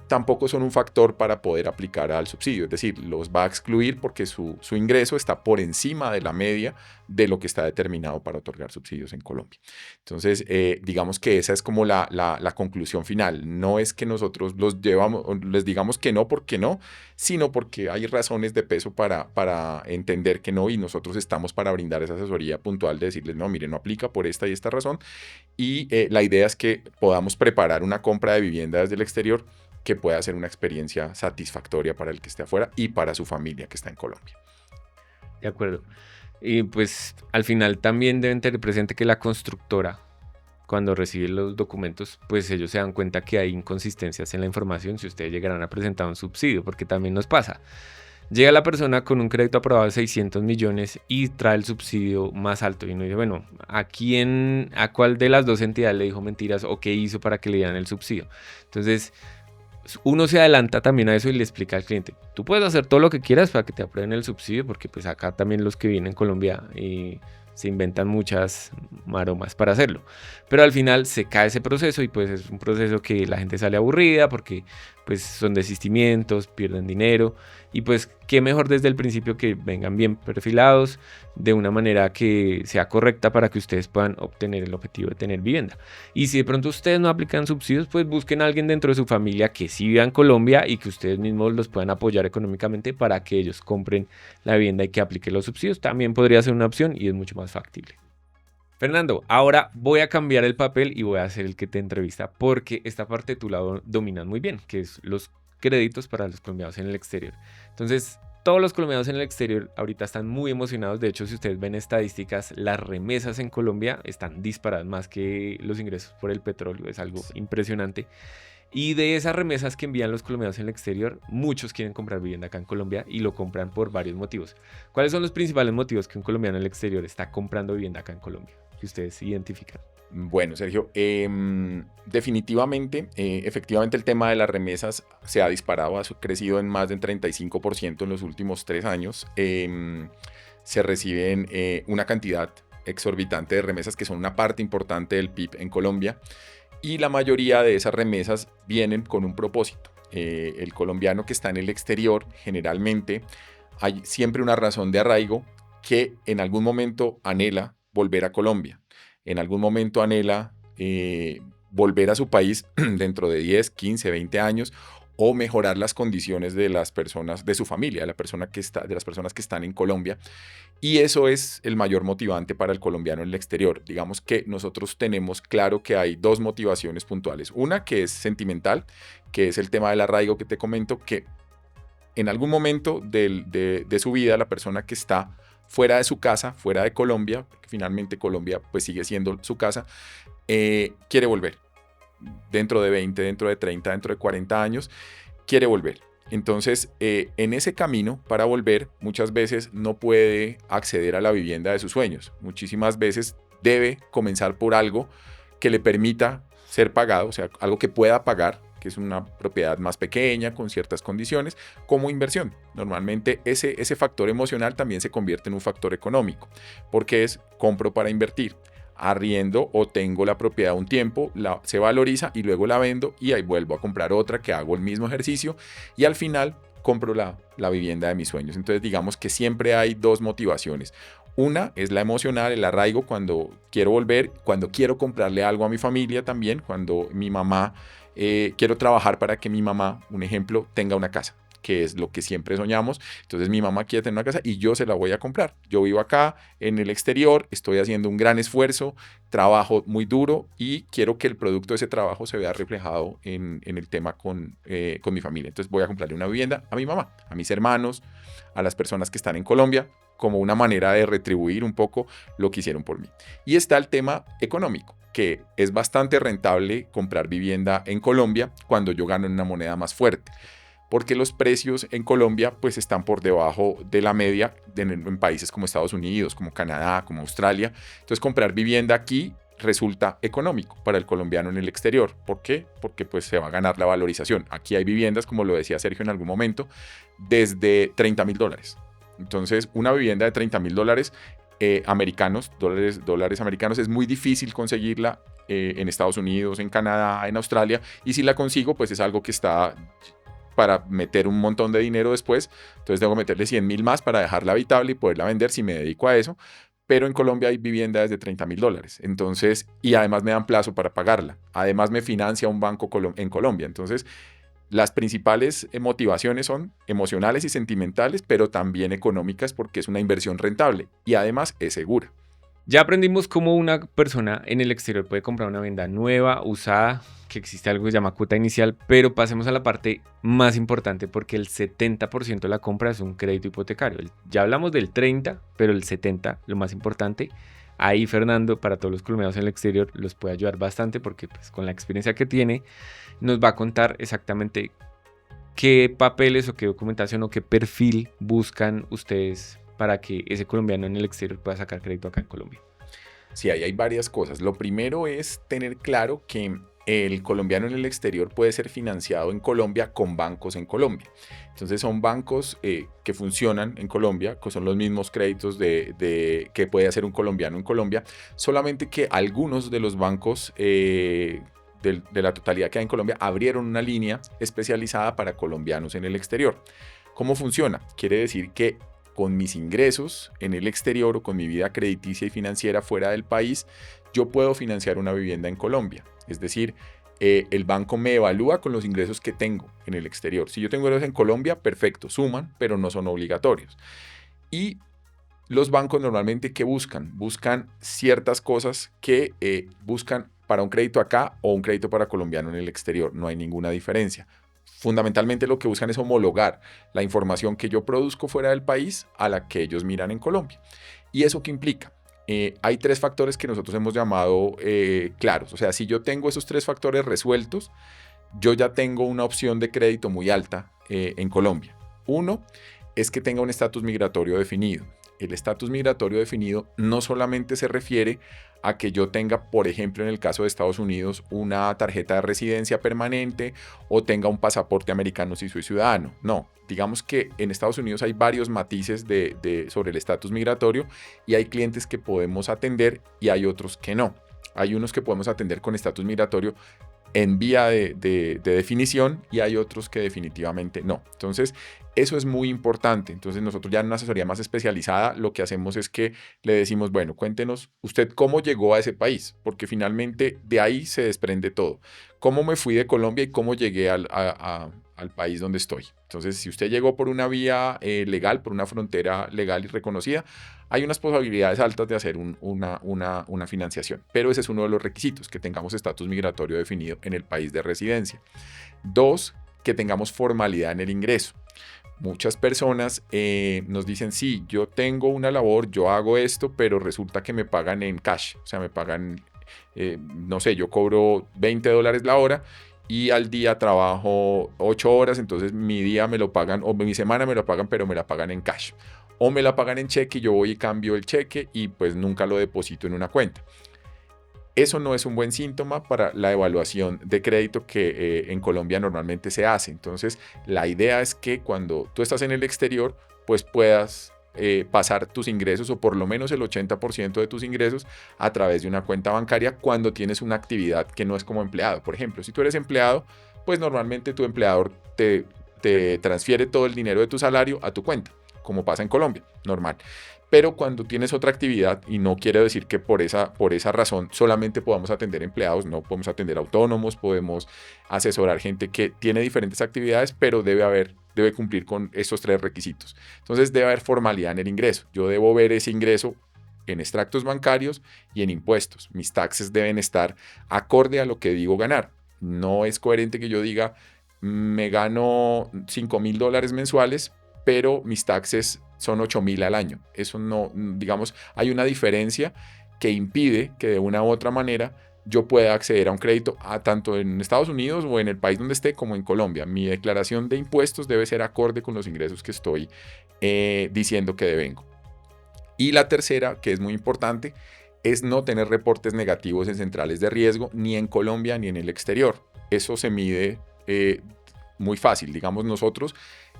tampoco son un factor para poder aplicar al subsidio. Es decir, los va a excluir porque su ingreso está por encima de la media de lo que está determinado para otorgar subsidios en Colombia. Entonces, digamos que esa es como la conclusión final. No es que nosotros les digamos que no porque no, sino porque hay razones de peso para entender que no, y nosotros estamos para brindar esa asesoría puntual de decirles, no, mire, no aplica por esta y esta razón. Y la idea es que podamos preparar una compra de vivienda desde el exterior que pueda ser una experiencia satisfactoria para el que esté afuera y para su familia que está en Colombia. De acuerdo. Y pues al final también deben tener presente que la constructora, cuando recibe los documentos, pues ellos se dan cuenta que hay inconsistencias en la información si ustedes llegarán a presentar un subsidio, porque también nos pasa. Llega la persona con un crédito aprobado de 600 millones y trae el subsidio más alto. Y uno dice, bueno, ¿a cuál de las dos entidades le dijo mentiras o qué hizo para que le dieran el subsidio? Entonces, uno se adelanta también a eso y le explica al cliente, tú puedes hacer todo lo que quieras para que te aprueben el subsidio, porque pues acá también los que vienen en Colombia se inventan muchas maromas para hacerlo. Pero al final se cae ese proceso y pues es un proceso que la gente sale aburrida porque pues son desistimientos, pierden dinero y pues qué mejor desde el principio que vengan bien perfilados de una manera que sea correcta para que ustedes puedan obtener el objetivo de tener vivienda. Y si de pronto ustedes no aplican subsidios, pues busquen a alguien dentro de su familia que sí viva en Colombia y que ustedes mismos los puedan apoyar económicamente para que ellos compren la vivienda y que apliquen los subsidios. También podría ser una opción y es mucho más factible. Fernando, ahora voy a cambiar el papel y voy a ser el que te entrevista porque esta parte tú la dominas muy bien, que es los créditos para los colombianos en el exterior. Entonces, todos los colombianos en el exterior ahorita están muy emocionados. De hecho, si ustedes ven estadísticas, las remesas en Colombia están disparadas más que los ingresos por el petróleo. Es algo impresionante. Y de esas remesas que envían los colombianos en el exterior, muchos quieren comprar vivienda acá en Colombia y lo compran por varios motivos. ¿Cuáles son los principales motivos que un colombiano en el exterior está comprando vivienda acá en Colombia, que ustedes identifican? Bueno, Sergio, definitivamente, efectivamente el tema de las remesas se ha disparado, ha crecido en más del 35% en los últimos 3 años. Se reciben una cantidad exorbitante de remesas que son una parte importante del PIB en Colombia, y la mayoría de esas remesas vienen con un propósito. El colombiano que está en el exterior, generalmente hay siempre una razón de arraigo que en algún momento anhela volver a Colombia. En algún momento anhela volver a su país dentro de 10, 15, 20 años, o mejorar las condiciones de las personas, de su familia, de las personas que están en Colombia. Y eso es el mayor motivante para el colombiano en el exterior. Digamos que nosotros tenemos claro que hay 2 motivaciones puntuales. Una que es sentimental, que es el tema del arraigo que te comento, que en algún momento de su vida la persona que está fuera de su casa, fuera de Colombia, porque finalmente Colombia pues sigue siendo su casa, quiere volver. Dentro de 20, dentro de 30, dentro de 40 años, quiere volver. Entonces, en ese camino para volver, muchas veces no puede acceder a la vivienda de sus sueños. Muchísimas veces debe comenzar por algo que le permita ser pagado, o sea, algo que pueda pagar, que es una propiedad más pequeña, con ciertas condiciones, como inversión. Normalmente ese factor emocional también se convierte en un factor económico, porque es compro para invertir, arriendo o tengo la propiedad un tiempo, se valoriza y luego la vendo y ahí vuelvo a comprar otra que hago el mismo ejercicio y al final compro la vivienda de mis sueños. Entonces digamos que siempre hay 2 motivaciones. Una es la emocional, el arraigo, cuando quiero volver, cuando quiero comprarle algo a mi familia también, cuando mi mamá, quiero trabajar para que mi mamá, un ejemplo, tenga una casa. que es lo que siempre soñamos. Entonces mi mamá quiere tener una casa y yo se la voy a comprar. Yo vivo acá en el exterior, estoy haciendo un gran esfuerzo, trabajo muy duro y quiero que el producto de ese trabajo se vea reflejado en el tema con mi familia. Entonces voy a comprarle una vivienda a mi mamá, a mis hermanos, a las personas que están en Colombia, como una manera de retribuir un poco lo que hicieron por mí. Y está el tema económico, que es bastante rentable comprar vivienda en Colombia cuando yo gano en una moneda más fuerte, porque los precios en Colombia pues están por debajo de la media en países como Estados Unidos, como Canadá, como Australia. Entonces comprar vivienda aquí resulta económico para el colombiano en el exterior. ¿Por qué? Porque pues se va a ganar la valorización. Aquí hay viviendas, como lo decía Sergio en algún momento, desde $30,000. Entonces una vivienda de $30,000 americanos, dólares americanos, es muy difícil conseguirla en Estados Unidos, en Canadá, en Australia, y si la consigo pues es algo que está para meter un montón de dinero después, entonces tengo que meterle 100,000 más para dejarla habitable y poderla vender si me dedico a eso, pero en Colombia hay viviendas de $30,000, entonces, y además me dan plazo para pagarla, además me financia un banco en Colombia, entonces las principales motivaciones son emocionales y sentimentales, pero también económicas porque es una inversión rentable y además es segura. Ya aprendimos cómo una persona en el exterior puede comprar una vivienda nueva, usada, que existe algo que se llama cuota inicial, pero pasemos a la parte más importante porque el 70% de la compra es un crédito hipotecario. Ya hablamos del 30%, pero el 70%, lo más importante. Ahí Fernando, para todos los colombianos en el exterior, los puede ayudar bastante porque pues, con la experiencia que tiene, nos va a contar exactamente qué papeles o qué documentación o qué perfil buscan ustedes para que ese colombiano en el exterior pueda sacar crédito acá en Colombia. Sí, ahí hay varias cosas. Lo primero es tener claro que el colombiano en el exterior puede ser financiado en Colombia con bancos en Colombia. Entonces son bancos que funcionan en Colombia, que son los mismos créditos que puede hacer un colombiano en Colombia, solamente que algunos de los bancos de la totalidad que hay en Colombia abrieron una línea especializada para colombianos en el exterior. ¿Cómo funciona? Quiere decir que con mis ingresos en el exterior o con mi vida crediticia y financiera fuera del país, yo puedo financiar una vivienda en Colombia. Es decir, el banco me evalúa con los ingresos que tengo en el exterior. Si yo tengo ingresos en Colombia, perfecto, suman, pero no son obligatorios. Y los bancos normalmente, ¿qué buscan? Buscan ciertas cosas que buscan para un crédito acá o un crédito para colombiano en el exterior. No hay ninguna diferencia. Fundamentalmente lo que buscan es homologar la información que yo produzco fuera del país a la que ellos miran en Colombia. ¿Y eso qué implica? Hay 3 factores que nosotros hemos llamado claros. O sea, si yo tengo esos 3 factores resueltos, yo ya tengo una opción de crédito muy alta en Colombia. Uno es que tenga un estatus migratorio definido. El estatus migratorio definido no solamente se refiere a que yo tenga, por ejemplo, en el caso de Estados Unidos, una tarjeta de residencia permanente o tenga un pasaporte americano si soy ciudadano. No, digamos que en Estados Unidos hay varios matices sobre el estatus migratorio y hay clientes que podemos atender y hay otros que no. Hay unos que podemos atender con estatus migratorio en vía de definición y hay otros que definitivamente no. Entonces, eso es muy importante. Entonces, nosotros ya en una asesoría más especializada lo que hacemos es que le decimos, bueno, cuéntenos usted cómo llegó a ese país, porque finalmente de ahí se desprende todo. ¿Cómo me fui de Colombia y cómo llegué al país donde estoy? Entonces, si usted llegó por una vía legal, por una frontera legal y reconocida, hay unas posibilidades altas de hacer una financiación, pero ese es uno de los requisitos, que tengamos estatus migratorio definido en el país de residencia. 2, que tengamos formalidad en el ingreso. Muchas personas nos dicen, sí, yo tengo una labor, yo hago esto, pero resulta que me pagan en cash, o sea, me pagan, no sé, yo cobro $20 la hora y al día trabajo 8 horas, entonces mi día me lo pagan, o mi semana me lo pagan, pero me la pagan en cash. O me la pagan en cheque y yo voy y cambio el cheque y pues nunca lo deposito en una cuenta. Eso no es un buen síntoma para la evaluación de crédito que en Colombia normalmente se hace. Entonces, la idea es que cuando tú estás en el exterior, pues puedas pasar tus ingresos o por lo menos el 80% de tus ingresos a través de una cuenta bancaria cuando tienes una actividad que no es como empleado. Por ejemplo, si tú eres empleado, pues normalmente tu empleador te transfiere todo el dinero de tu salario a tu cuenta, como pasa en Colombia, normal. Pero cuando tienes otra actividad, y no quiere decir que por esa razón solamente podamos atender empleados, no podemos atender autónomos, podemos asesorar gente que tiene diferentes actividades, pero debe haber debe cumplir con estos 3 requisitos. Entonces debe haber formalidad en el ingreso. Yo debo ver ese ingreso en extractos bancarios y en impuestos. Mis taxes deben estar acorde a lo que digo ganar. No es coherente que yo diga, me gano $5,000 mensuales, pero mis taxes son 8,000 al año. Eso no, digamos, hay una diferencia que impide que de una u otra manera yo pueda acceder a un crédito tanto en Estados Unidos o en el país donde esté como en Colombia. Mi declaración de impuestos debe ser acorde con los ingresos que estoy diciendo que devengo. Y la tercera, que es muy importante, es no tener reportes negativos en centrales de riesgo ni en Colombia ni en el exterior. Eso se mide muy fácil. Digamos, nosotros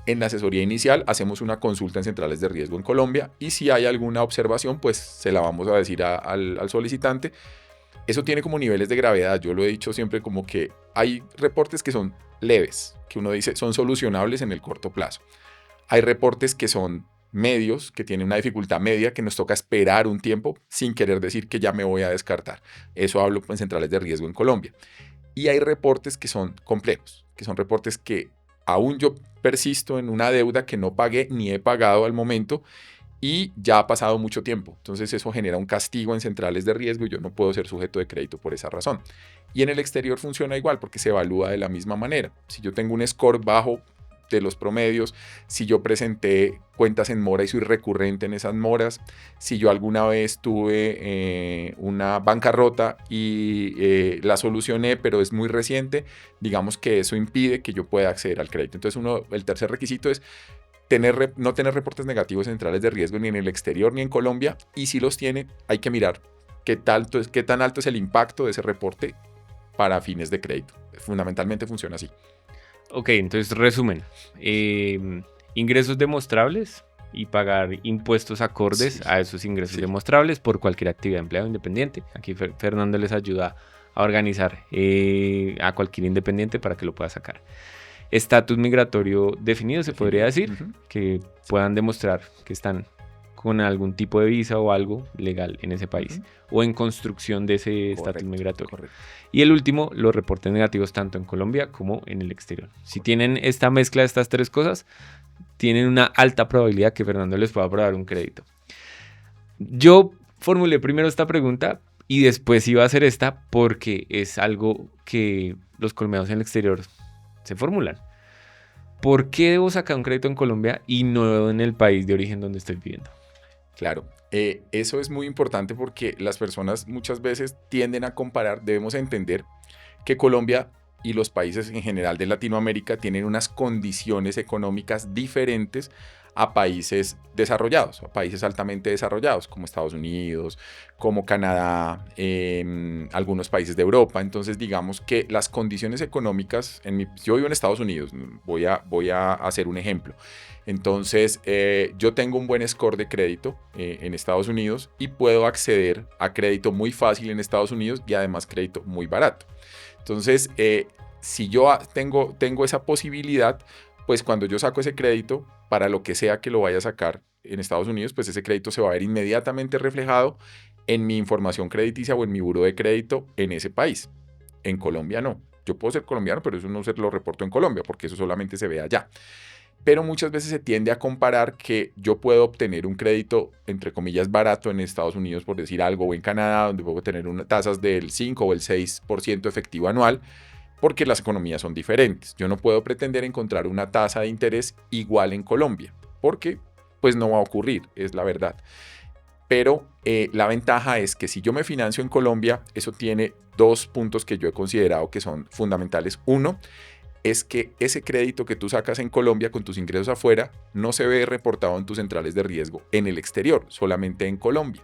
en la asesoría inicial hacemos una consulta en centrales de riesgo en Colombia y si hay alguna observación, pues se la vamos a decir al solicitante. Eso tiene como niveles de gravedad. Yo lo he dicho siempre como que hay reportes que son leves, que uno dice son solucionables en el corto plazo. Hay reportes que son medios, que tienen una dificultad media, que nos toca esperar un tiempo sin querer decir que ya me voy a descartar. Eso hablo en centrales de riesgo en Colombia. Y hay reportes que son complejos, que son reportes que aún yo persisto en una deuda que no pagué ni he pagado al momento y ya ha pasado mucho tiempo. Entonces eso genera un castigo en centrales de riesgo y yo no puedo ser sujeto de crédito por esa razón. Y en el exterior funciona igual porque se evalúa de la misma manera. Si yo tengo un score bajo de los promedios, si yo presenté cuentas en mora y soy recurrente en esas moras, si yo alguna vez tuve una bancarrota y la solucioné, pero es muy reciente, digamos que eso impide que yo pueda acceder al crédito. Entonces el tercer requisito es no tener reportes negativos en centrales de riesgo ni en el exterior ni en Colombia, y si los tiene, hay que mirar qué tan alto es el impacto de ese reporte para fines de crédito. Fundamentalmente funciona así. Ok, entonces resumen. Ingresos demostrables y pagar impuestos acordes a esos ingresos demostrables por cualquier actividad de empleado independiente. Aquí Fernando les ayuda a organizar a cualquier independiente para que lo pueda sacar. Estatus migratorio definido, se podría decir, que puedan demostrar que están con algún tipo de visa o algo legal en ese país o en construcción de ese estatus migratorio. Correcto. Y el último, los reportes negativos tanto en Colombia como en el exterior. Si tienen esta mezcla de estas 3 cosas, tienen una alta probabilidad que Fernando les pueda aprobar un crédito. Yo formulé primero esta pregunta y después iba a hacer esta porque es algo que los colombianos en el exterior se formulan. ¿Por qué debo sacar un crédito en Colombia y no en el país de origen donde estoy viviendo? Claro, eso es muy importante porque las personas muchas veces tienden a comparar. Debemos entender que Colombia y los países en general de Latinoamérica tienen unas condiciones económicas diferentes a países desarrollados, a países altamente desarrollados como Estados Unidos, como Canadá, algunos países de Europa. Entonces digamos que las condiciones económicas, yo vivo en Estados Unidos, voy a hacer un ejemplo. Entonces yo tengo un buen score de crédito en Estados Unidos y puedo acceder a crédito muy fácil en Estados Unidos y además crédito muy barato. Entonces si yo tengo esa posibilidad, pues cuando yo saco ese crédito, para lo que sea que lo vaya a sacar en Estados Unidos, pues ese crédito se va a ver inmediatamente reflejado en mi información crediticia o en mi buró de crédito en ese país. En Colombia no. Yo puedo ser colombiano, pero eso no se lo reporto en Colombia, porque eso solamente se ve allá. Pero muchas veces se tiende a comparar que yo puedo obtener un crédito, entre comillas, barato en Estados Unidos, por decir algo, o en Canadá, donde puedo tener tasas del 5 o el 6% efectivo anual, porque las economías son diferentes. Yo no puedo pretender encontrar una tasa de interés igual en Colombia, porque pues no va a ocurrir, es la verdad. Pero la ventaja es que si yo me financio en Colombia, eso tiene 2 puntos que yo he considerado que son fundamentales. Uno, es que ese crédito que tú sacas en Colombia con tus ingresos afuera no se ve reportado en tus centrales de riesgo en el exterior, solamente en Colombia.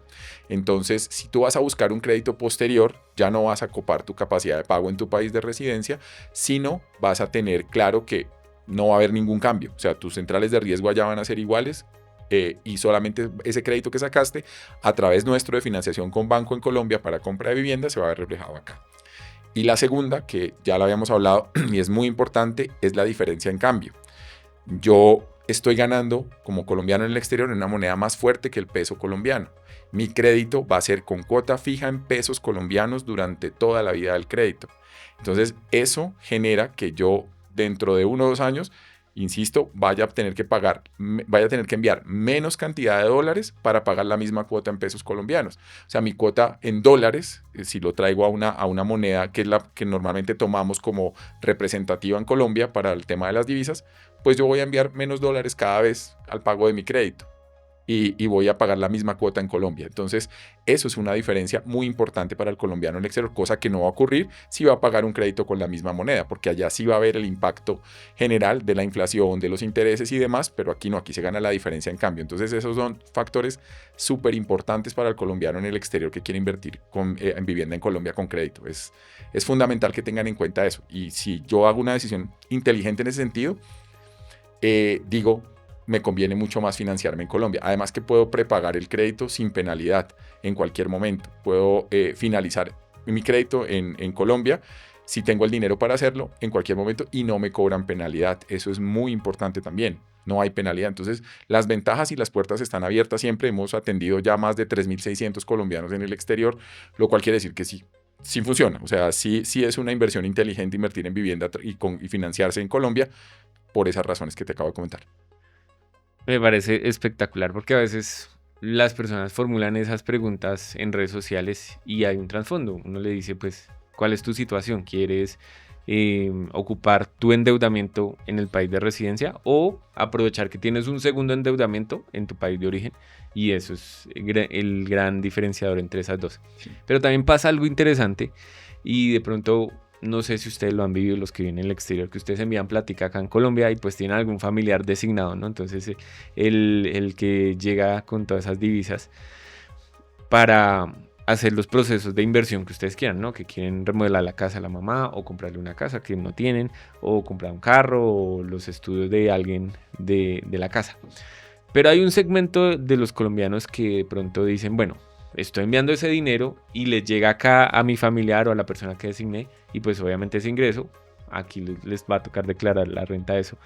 Entonces, si tú vas a buscar un crédito posterior, ya no vas a copar tu capacidad de pago en tu país de residencia, sino vas a tener claro que no va a haber ningún cambio. O sea, tus centrales de riesgo allá van a ser iguales y solamente ese crédito que sacaste a través nuestro de financiación con banco en Colombia para compra de vivienda se va a ver reflejado acá. Y la segunda, que ya la habíamos hablado y es muy importante, es la diferencia en cambio. Yo estoy ganando como colombiano en el exterior en una moneda más fuerte que el peso colombiano. Mi crédito va a ser con cuota fija en pesos colombianos durante toda la vida del crédito. Entonces eso genera que yo dentro de 1 o 2 años insisto, vaya a tener que enviar menos cantidad de dólares para pagar la misma cuota en pesos colombianos. O sea, mi cuota en dólares, si lo traigo a una moneda que es la que normalmente tomamos como representativa en Colombia para el tema de las divisas, pues yo voy a enviar menos dólares cada vez al pago de mi crédito. Y voy a pagar la misma cuota en Colombia. Entonces, eso es una diferencia muy importante para el colombiano en el exterior, cosa que no va a ocurrir si va a pagar un crédito con la misma moneda, porque allá sí va a haber el impacto general de la inflación, de los intereses y demás, pero aquí no, aquí se gana la diferencia en cambio. Entonces, esos son factores súper importantes para el colombiano en el exterior que quiere invertir en vivienda en Colombia con crédito. Es fundamental que tengan en cuenta eso. Y si yo hago una decisión inteligente en ese sentido, digo, me conviene mucho más financiarme en Colombia. Además que puedo prepagar el crédito sin penalidad en cualquier momento. Puedo finalizar mi crédito en Colombia si tengo el dinero para hacerlo en cualquier momento y no me cobran penalidad. Eso es muy importante también. No hay penalidad. Entonces, las ventajas y las puertas están abiertas siempre. Hemos atendido ya más de 3.600 colombianos en el exterior, lo cual quiere decir que sí funciona. O sea, sí es una inversión inteligente invertir en vivienda y financiarse en Colombia por esas razones que te acabo de comentar. Me parece espectacular porque a veces las personas formulan esas preguntas en redes sociales y hay un trasfondo. Uno le dice, pues, ¿cuál es tu situación? ¿Quieres ocupar tu endeudamiento en el país de residencia o aprovechar que tienes un segundo endeudamiento en tu país de origen? Y eso es el gran diferenciador entre esas dos. Sí. Pero también pasa algo interesante y de pronto, no sé si ustedes lo han vivido, los que viven en el exterior, que ustedes envían plática acá en Colombia y pues tienen algún familiar designado, ¿no? Entonces el que llega con todas esas divisas para hacer los procesos de inversión que ustedes quieran, ¿no? Que quieren remodelar la casa a la mamá o comprarle una casa que no tienen o comprar un carro o los estudios de alguien de la casa. Pero hay un segmento de los colombianos que de pronto dicen, bueno, estoy enviando ese dinero y les llega acá a mi familiar o a la persona que designé y pues obviamente ese ingreso, aquí les va a tocar declarar la renta de eso.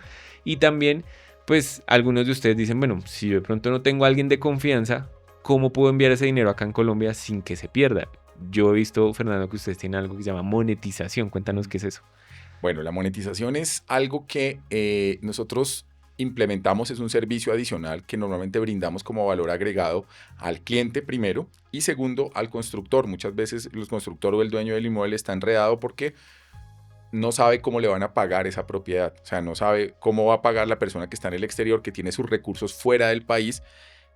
Y también, pues algunos de ustedes dicen, bueno, si yo de pronto no tengo a alguien de confianza, ¿cómo puedo enviar ese dinero acá en Colombia sin que se pierda? Yo he visto, Fernando, que ustedes tienen algo que se llama monetización. Cuéntanos qué es eso. Bueno, la monetización es algo que nosotros implementamos, es un servicio adicional que normalmente brindamos como valor agregado al cliente primero y segundo al constructor. Muchas veces el constructor o el dueño del inmueble está enredado porque no sabe cómo le van a pagar esa propiedad, o sea, no sabe cómo va a pagar la persona que está en el exterior, que tiene sus recursos fuera del país.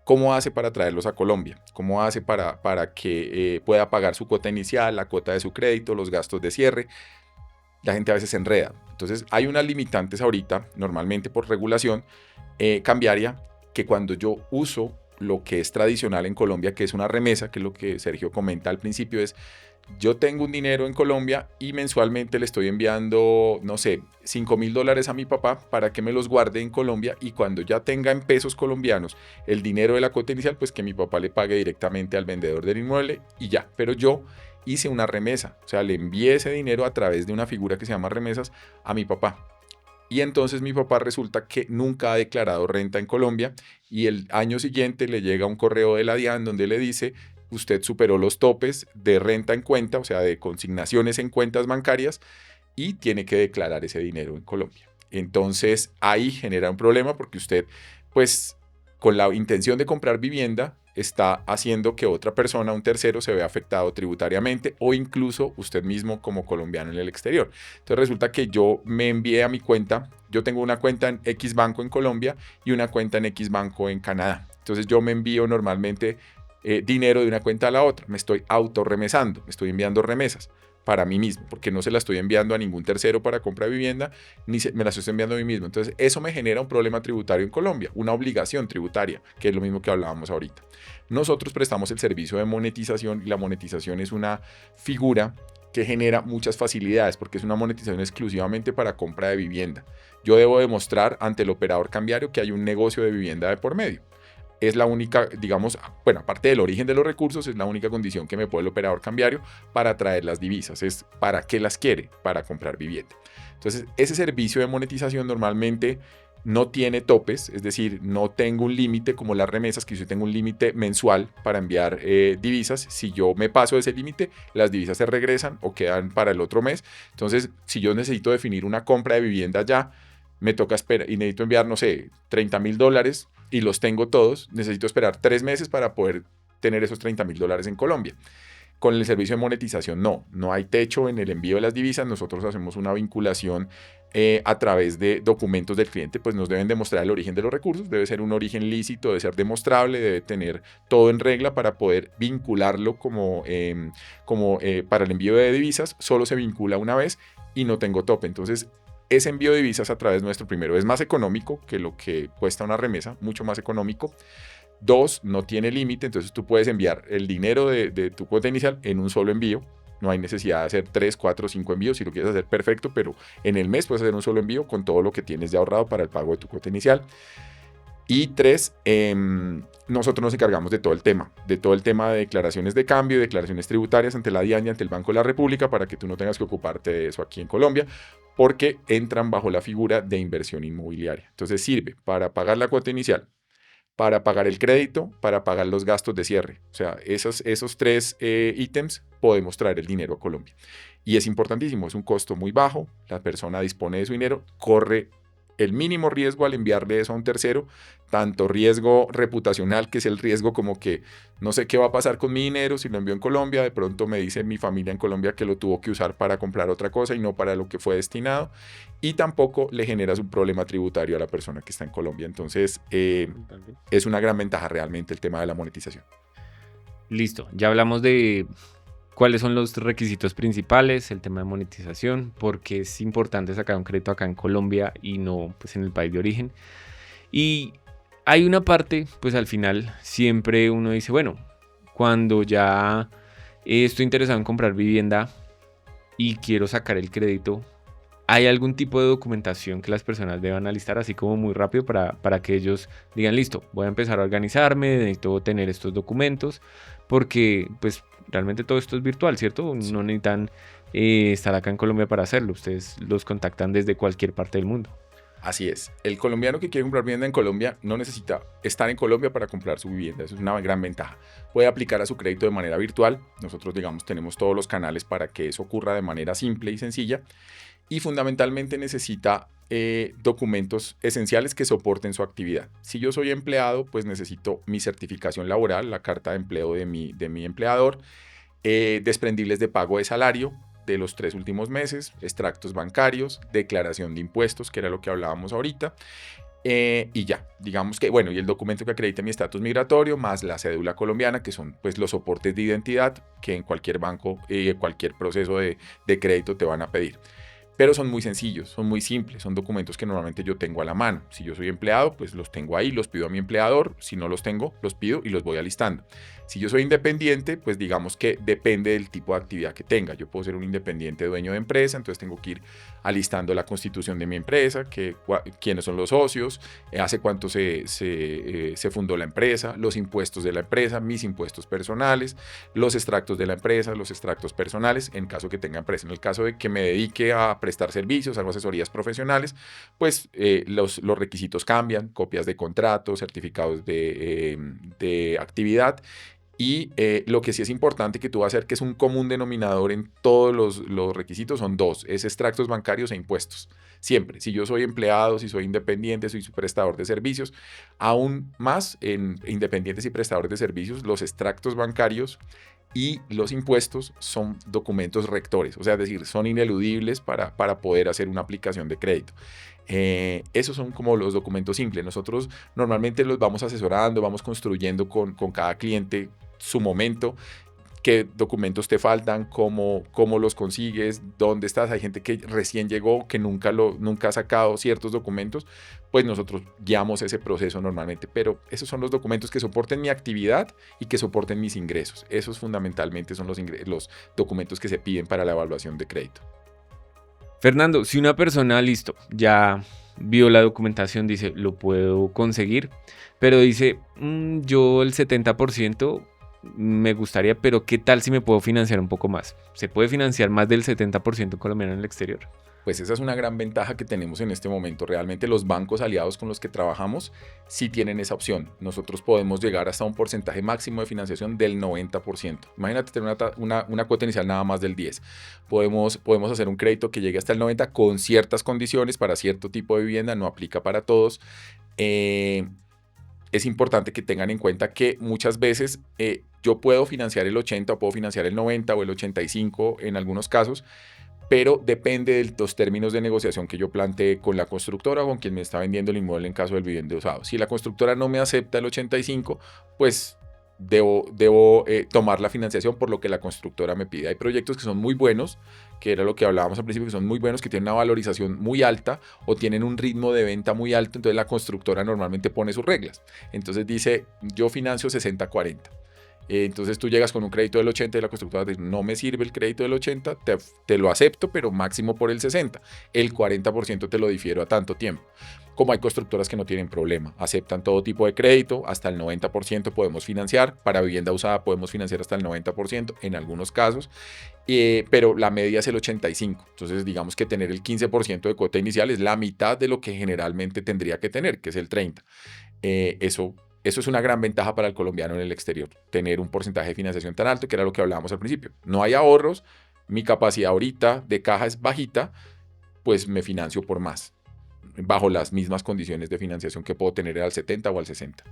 ¿Cómo hace para traerlos a Colombia? ¿Cómo hace para que pueda pagar su cuota inicial, la cuota de su crédito, los gastos de cierre? La gente a veces se enreda. Entonces hay unas limitantes ahorita, normalmente por regulación cambiaria, que cuando yo uso lo que es tradicional en Colombia, que es una remesa, que es lo que Sergio comenta al principio, es yo tengo un dinero en Colombia y mensualmente le estoy enviando, no sé, $5.000 a mi papá para que me los guarde en Colombia y cuando ya tenga en pesos colombianos el dinero de la cuota inicial, pues que mi papá le pague directamente al vendedor del inmueble y ya. Pero yo hice una remesa, o sea, le envié ese dinero a través de una figura que se llama remesas a mi papá. Y entonces mi papá resulta que nunca ha declarado renta en Colombia y el año siguiente le llega un correo de la DIAN donde le dice, usted superó los topes de renta en cuenta, o sea, de consignaciones en cuentas bancarias y tiene que declarar ese dinero en Colombia. Entonces ahí genera un problema porque usted, pues, con la intención de comprar vivienda, está haciendo que otra persona, un tercero, se vea afectado tributariamente o incluso usted mismo como colombiano en el exterior. Entonces resulta que yo me envié a mi cuenta, yo tengo una cuenta en X Banco en Colombia y una cuenta en X Banco en Canadá. Entonces yo me envío normalmente dinero de una cuenta a la otra, me estoy autorremesando, me estoy enviando remesas para mí mismo, porque no se la estoy enviando a ningún tercero para compra de vivienda, ni me la estoy enviando a mí mismo. Entonces, eso me genera un problema tributario en Colombia, una obligación tributaria, que es lo mismo que hablábamos ahorita. Nosotros prestamos el servicio de monetización y la monetización es una figura que genera muchas facilidades porque es una monetización exclusivamente para compra de vivienda. Yo debo demostrar ante el operador cambiario que hay un negocio de vivienda de por medio. Es la única, digamos, bueno, aparte del origen de los recursos, es la única condición que me pone el operador cambiario para traer las divisas. Es para qué las quiere, para comprar vivienda. Entonces, ese servicio de monetización normalmente no tiene topes, es decir, no tengo un límite como las remesas, que yo tengo un límite mensual para enviar divisas. Si yo me paso de ese límite, las divisas se regresan o quedan para el otro mes. Entonces, si yo necesito definir una compra de vivienda ya, me toca esperar y necesito enviar, no sé, $30,000 y los tengo todos, necesito esperar 3 meses para poder tener esos $30,000 en Colombia. Con el servicio de monetización no hay techo en el envío de las divisas, nosotros hacemos una vinculación a través de documentos del cliente, pues nos deben demostrar el origen de los recursos, debe ser un origen lícito, debe ser demostrable, debe tener todo en regla para poder vincularlo para el envío de divisas, solo se vincula una vez y no tengo tope. Entonces, ese envío de divisas a través nuestro, primero, es más económico que lo que cuesta una remesa, mucho más económico. 2, no tiene límite, entonces tú puedes enviar el dinero de tu cuota inicial en un solo envío. No hay necesidad de hacer 3, 4, 5 envíos. Si lo quieres hacer, perfecto, pero en el mes puedes hacer un solo envío con todo lo que tienes ya ahorrado para el pago de tu cuota inicial. Y 3, nosotros nos encargamos de todo el tema de declaraciones de cambio, declaraciones tributarias ante la DIAN y ante el Banco de la República, para que tú no tengas que ocuparte de eso aquí en Colombia, porque entran bajo la figura de inversión inmobiliaria. Entonces sirve para pagar la cuota inicial, para pagar el crédito, para pagar los gastos de cierre. O sea, esos 3 ítems podemos traer el dinero a Colombia. Y es importantísimo, es un costo muy bajo, la persona dispone de su dinero, corre el mínimo riesgo al enviarle eso a un tercero, tanto riesgo reputacional, que es el riesgo como que no sé qué va a pasar con mi dinero si lo envío en Colombia, de pronto me dice mi familia en Colombia que lo tuvo que usar para comprar otra cosa y no para lo que fue destinado, y tampoco le generas un problema tributario a la persona que está en Colombia. Entonces, es una gran ventaja realmente el tema de la monetización. Listo, ya hablamos de cuáles son los requisitos principales, el tema de monetización, porque es importante sacar un crédito acá en Colombia y no pues en el país de origen. Y hay una parte, pues al final siempre uno dice, bueno, cuando ya estoy interesado en comprar vivienda y quiero sacar el crédito, ¿hay algún tipo de documentación que las personas deban alistar así como muy rápido para que ellos digan, listo, voy a empezar a organizarme, necesito tener estos documentos? Porque pues realmente todo esto es virtual, ¿cierto? Sí. No necesitan estar acá en Colombia para hacerlo. Ustedes los contactan desde cualquier parte del mundo. Así es. El colombiano que quiere comprar vivienda en Colombia no necesita estar en Colombia para comprar su vivienda. Eso es una gran ventaja. Puede aplicar a su crédito de manera virtual. Nosotros, digamos, tenemos todos los canales para que eso ocurra de manera simple y sencilla. Y fundamentalmente necesita documentos esenciales que soporten su actividad. Si yo soy empleado, pues necesito mi certificación laboral, la carta de empleo de mi empleador, desprendibles de pago de salario de los 3 últimos meses, extractos bancarios, declaración de impuestos, que era lo que hablábamos ahorita, y ya, digamos que, bueno, y el documento que acredite mi estatus migratorio, más la cédula colombiana, que son pues los soportes de identidad que en cualquier banco, cualquier proceso de crédito te van a pedir. Pero son muy sencillos, son muy simples, son documentos que normalmente yo tengo a la mano. Si yo soy empleado, pues los tengo ahí, los pido a mi empleador. Si no los tengo, los pido y los voy alistando. Si yo soy independiente, pues digamos que depende del tipo de actividad que tenga. Yo puedo ser un independiente dueño de empresa, entonces tengo que ir alistando la constitución de mi empresa, quiénes son los socios, hace cuánto se fundó la empresa, los impuestos de la empresa, mis impuestos personales, los extractos de la empresa, los extractos personales, en caso que tenga empresa. En el caso de que me dedique a prestar servicios, hago asesorías profesionales, pues los requisitos cambian, copias de contratos, certificados de actividad. Y lo que sí es importante que tú vas a hacer, que es un común denominador en todos los requisitos, son 2, es extractos bancarios e impuestos. Siempre, si yo soy empleado, si soy independiente, soy prestador de servicios, aún más en independientes y prestadores de servicios, los extractos bancarios y los impuestos son documentos rectores, o sea, es decir, son ineludibles para poder hacer una aplicación de crédito. Esos son como los documentos simples. Nosotros normalmente los vamos asesorando, vamos construyendo con cada cliente su momento, qué documentos te faltan, cómo los consigues, dónde estás. Hay gente que recién llegó, que nunca ha sacado ciertos documentos, pues nosotros guiamos ese proceso normalmente, pero esos son los documentos que soporten mi actividad y que soporten mis ingresos. Esos fundamentalmente son los documentos que se piden para la evaluación de crédito. Fernando, si una persona, listo, ya vio la documentación, dice, lo puedo conseguir, pero dice, yo el 70% me gustaría, pero ¿qué tal si me puedo financiar un poco más? ¿Se puede financiar más del 70% colombiano en el exterior? Pues esa es una gran ventaja que tenemos en este momento. Realmente los bancos aliados con los que trabajamos sí tienen esa opción. Nosotros podemos llegar hasta un porcentaje máximo de financiación del 90%. Imagínate tener una cuota inicial nada más del 10%. Podemos hacer un crédito que llegue hasta el 90% con ciertas condiciones para cierto tipo de vivienda, no aplica para todos. Es importante que tengan en cuenta que muchas veces yo puedo financiar el 80% o puedo financiar el 90% o el 85% en algunos casos, pero depende de los términos de negociación que yo plantee con la constructora o con quien me está vendiendo el inmueble en caso del vivienda usado. Si la constructora no me acepta el 85%, pues debo tomar la financiación por lo que la constructora me pide. Hay proyectos que son muy buenos, que era lo que hablábamos al principio, que son muy buenos, que tienen una valorización muy alta o tienen un ritmo de venta muy alto, entonces la constructora normalmente pone sus reglas. Entonces dice, yo financio 60-40. Entonces tú llegas con un crédito del 80 y la constructora te dice, no me sirve el crédito del 80, te lo acepto, pero máximo por el 60. El 40% te lo difiero a tanto tiempo. Como hay constructoras que no tienen problema, aceptan todo tipo de crédito, hasta el 90% podemos financiar, para vivienda usada podemos financiar hasta el 90% en algunos casos, pero la media es el 85%. Entonces digamos que tener el 15% de cuota inicial es la mitad de lo que generalmente tendría que tener, que es el 30%. Eso es una gran ventaja para el colombiano en el exterior, tener un porcentaje de financiación tan alto, que era lo que hablábamos al principio. No hay ahorros, mi capacidad ahorita de caja es bajita, pues me financio por más, bajo las mismas condiciones de financiación que puedo tener al 70 o al 60.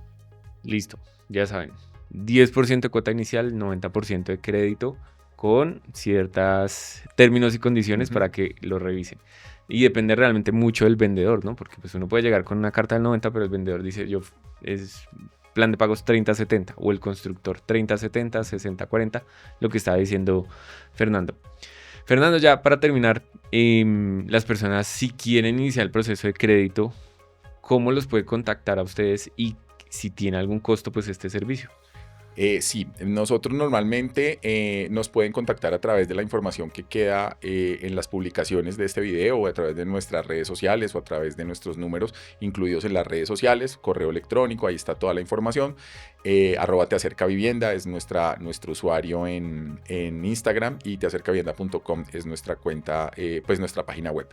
Listo, ya saben. 10% de cuota inicial, 90% de crédito, con ciertos términos y condiciones para que lo revisen. Y depende realmente mucho del vendedor, ¿no? Porque pues uno puede llegar con una carta del 90, pero el vendedor dice, es plan de pagos 30-70, o el constructor 30-70, 60-40, lo que estaba diciendo Fernando. Fernando, ya para terminar, las personas si quieren iniciar el proceso de crédito, ¿cómo los puede contactar a ustedes y si tiene algún costo pues este servicio? Sí, nosotros normalmente nos pueden contactar a través de la información que queda en las publicaciones de este video, o a través de nuestras redes sociales, o a través de nuestros números incluidos en las redes sociales, correo electrónico, ahí está toda la información. @teacercavivienda es nuestro usuario en Instagram, y teacercavivienda.com es nuestra cuenta, pues nuestra página web.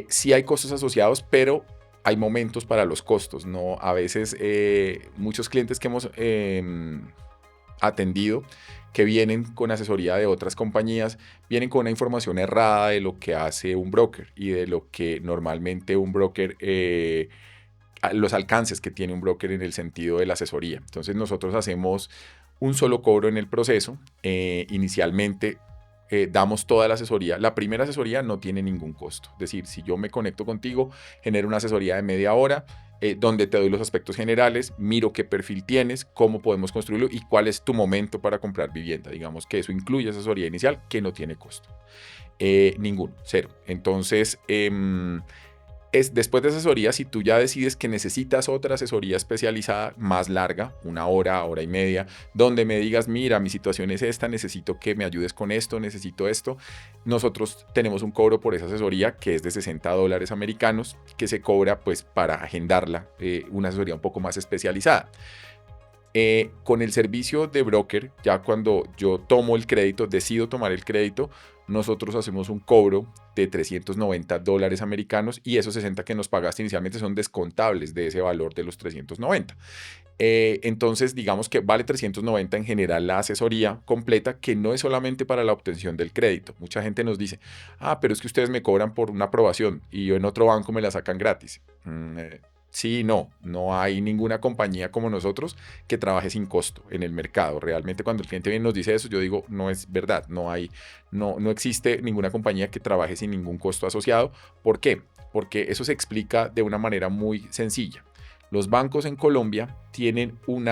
Sí hay costos asociados, pero hay momentos para los costos, ¿no? A veces muchos clientes que hemos atendido, que vienen con asesoría de otras compañías, vienen con una información errada de lo que hace un broker y de lo que normalmente un broker, los alcances que tiene un broker en el sentido de la asesoría. Entonces nosotros hacemos un solo cobro en el proceso. Inicialmente damos toda la asesoría. La primera asesoría no tiene ningún costo. Es decir, si yo me conecto contigo, genero una asesoría de media hora, donde te doy los aspectos generales, miro qué perfil tienes, cómo podemos construirlo y cuál es tu momento para comprar vivienda. Digamos que eso incluye asesoría inicial que no tiene costo. Ninguno, cero. Entonces, después de asesoría, si tú ya decides que necesitas otra asesoría especializada más larga, una hora, hora y media, donde me digas, mira, mi situación es esta, necesito que me ayudes con esto, necesito esto, nosotros tenemos un cobro por esa asesoría que es de $60 americanos, que se cobra pues para agendarla, una asesoría un poco más especializada. Con el servicio de broker, ya cuando yo tomo el crédito, decido tomar el crédito, nosotros hacemos un cobro de $390 americanos, y esos 60 que nos pagaste inicialmente son descontables de ese valor de los 390. Entonces digamos que vale 390 en general la asesoría completa, que no es solamente para la obtención del crédito. Mucha gente nos dice, pero es que ustedes me cobran por una aprobación y yo en otro banco me la sacan gratis. Sí, no hay ninguna compañía como nosotros que trabaje sin costo en el mercado. Realmente cuando el cliente viene y nos dice eso, yo digo, no es verdad, no existe ninguna compañía que trabaje sin ningún costo asociado. ¿Por qué? Porque eso se explica de una manera muy sencilla. Los bancos en Colombia tienen un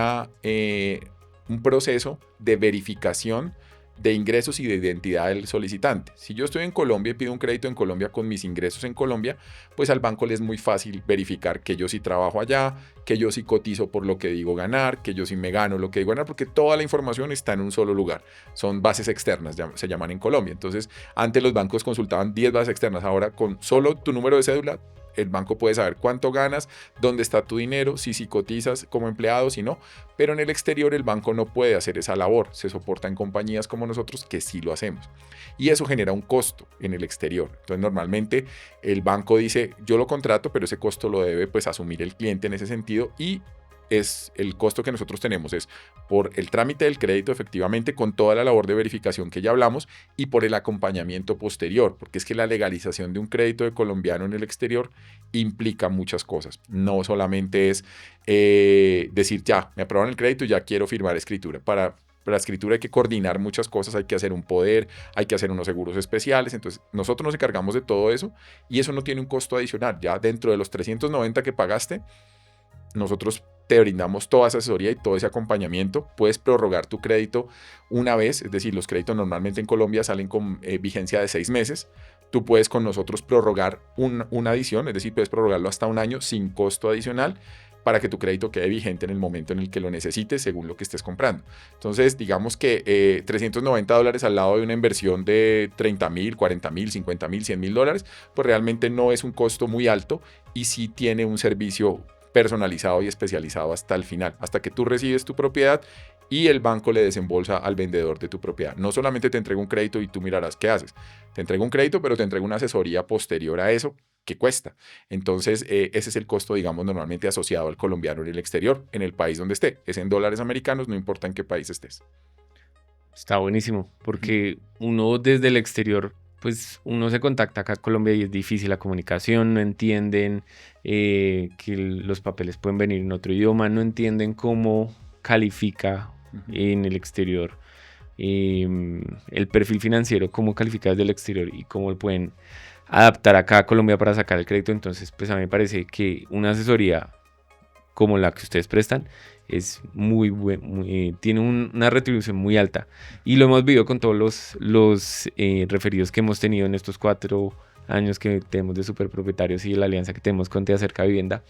proceso de verificación de ingresos y de identidad del solicitante. Si yo estoy en Colombia y pido un crédito en Colombia con mis ingresos en Colombia, pues al banco le es muy fácil verificar que yo sí trabajo allá, que yo sí cotizo por lo que digo ganar, que yo sí me gano lo que digo ganar, porque toda la información está en un solo lugar. Son bases externas, se llaman en Colombia. Entonces, antes los bancos consultaban 10 bases externas, ahora con solo tu número de cédula el banco puede saber cuánto ganas, dónde está tu dinero, si cotizas como empleado, si no, pero en el exterior el banco no puede hacer esa labor, se soporta en compañías como nosotros que sí lo hacemos. Y eso genera un costo en el exterior. Entonces normalmente el banco dice, yo lo contrato, pero ese costo lo debe pues asumir el cliente en ese sentido, y es el costo que nosotros tenemos es por el trámite del crédito efectivamente con toda la labor de verificación que ya hablamos y por el acompañamiento posterior, porque es que la legalización de un crédito de colombiano en el exterior implica muchas cosas. No solamente es decir ya, me aprobaron el crédito y ya quiero firmar escritura. Para la escritura hay que coordinar muchas cosas, hay que hacer un poder, hay que hacer unos seguros especiales, entonces nosotros nos encargamos de todo eso y eso no tiene un costo adicional. Ya dentro de los 390 que pagaste, nosotros te brindamos toda esa asesoría y todo ese acompañamiento. Puedes prorrogar tu crédito una vez, es decir, los créditos normalmente en Colombia salen con vigencia de 6 meses. Tú puedes con nosotros prorrogar una adición, es decir, puedes prorrogarlo hasta un año sin costo adicional para que tu crédito quede vigente en el momento en el que lo necesites según lo que estés comprando. Entonces, digamos que $390 al lado de una inversión de 30,000, 40,000, 50,000, 100,000 dólares, pues realmente no es un costo muy alto y sí tiene un servicio personalizado y especializado hasta el final, hasta que tú recibes tu propiedad y el banco le desembolsa al vendedor de tu propiedad. No solamente te entrega un crédito y tú mirarás qué haces. Te entrega un crédito, pero te entrega una asesoría posterior a eso que cuesta. Entonces, ese es el costo, digamos, normalmente asociado al colombiano en el exterior, en el país donde esté. Es en dólares americanos, no importa en qué país estés. Está buenísimo, porque uno desde el exterior, pues uno se contacta acá a Colombia y es difícil la comunicación, no entienden que los papeles pueden venir en otro idioma, no entienden cómo califica en el exterior el perfil financiero, cómo califica desde el exterior y cómo lo pueden adaptar acá a Colombia para sacar el crédito. Entonces, pues a mí me parece que una asesoría como la que ustedes prestan es muy buena, tiene una retribución muy alta. Y lo hemos visto con todos los referidos que hemos tenido en estos 4 años que tenemos de superpropietarios y la alianza que tenemos con Te Acerca Vivienda.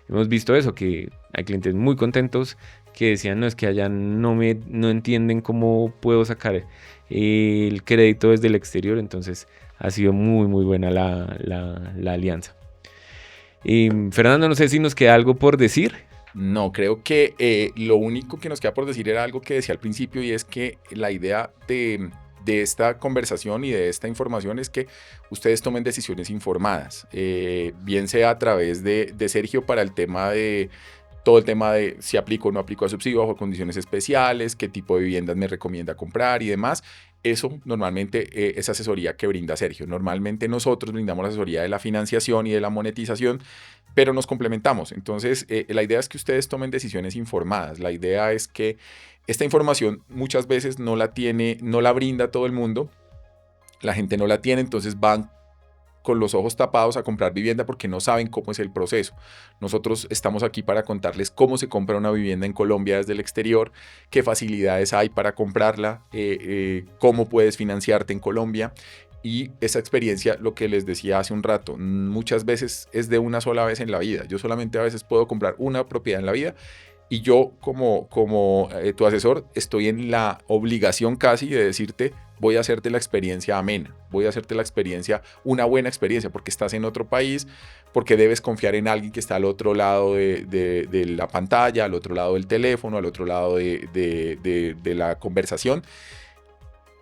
Hemos visto eso, que hay clientes muy contentos que decían, no, es que allá no entienden cómo puedo sacar el crédito desde el exterior. Entonces ha sido muy, muy buena la alianza. Fernando, no sé si nos queda algo por decir. No, creo que lo único que nos queda por decir era algo que decía al principio, y es que la idea de esta conversación y de esta información es que ustedes tomen decisiones informadas, bien sea a través de Sergio para el tema de todo el tema de si aplico o no aplico a subsidio bajo condiciones especiales, qué tipo de viviendas me recomienda comprar y demás. Eso normalmente es asesoría que brinda Sergio. Normalmente nosotros brindamos la asesoría de la financiación y de la monetización, pero nos complementamos. Entonces, la idea es que ustedes tomen decisiones informadas. La idea es que esta información muchas veces no la brinda todo el mundo. La gente no la tiene, entonces van con los ojos tapados a comprar vivienda porque no saben cómo es el proceso. Nosotros estamos aquí para contarles cómo se compra una vivienda en Colombia desde el exterior, qué facilidades hay para comprarla, cómo puedes financiarte en Colombia. Y esa experiencia, lo que les decía hace un rato, muchas veces es de una sola vez en la vida. Yo solamente a veces puedo comprar una propiedad en la vida. Y yo como tu asesor estoy en la obligación casi de decirte, voy a hacerte la experiencia amena, voy a hacerte la experiencia, una buena experiencia, porque estás en otro país, porque debes confiar en alguien que está al otro lado de la pantalla, al otro lado del teléfono, al otro lado de la conversación.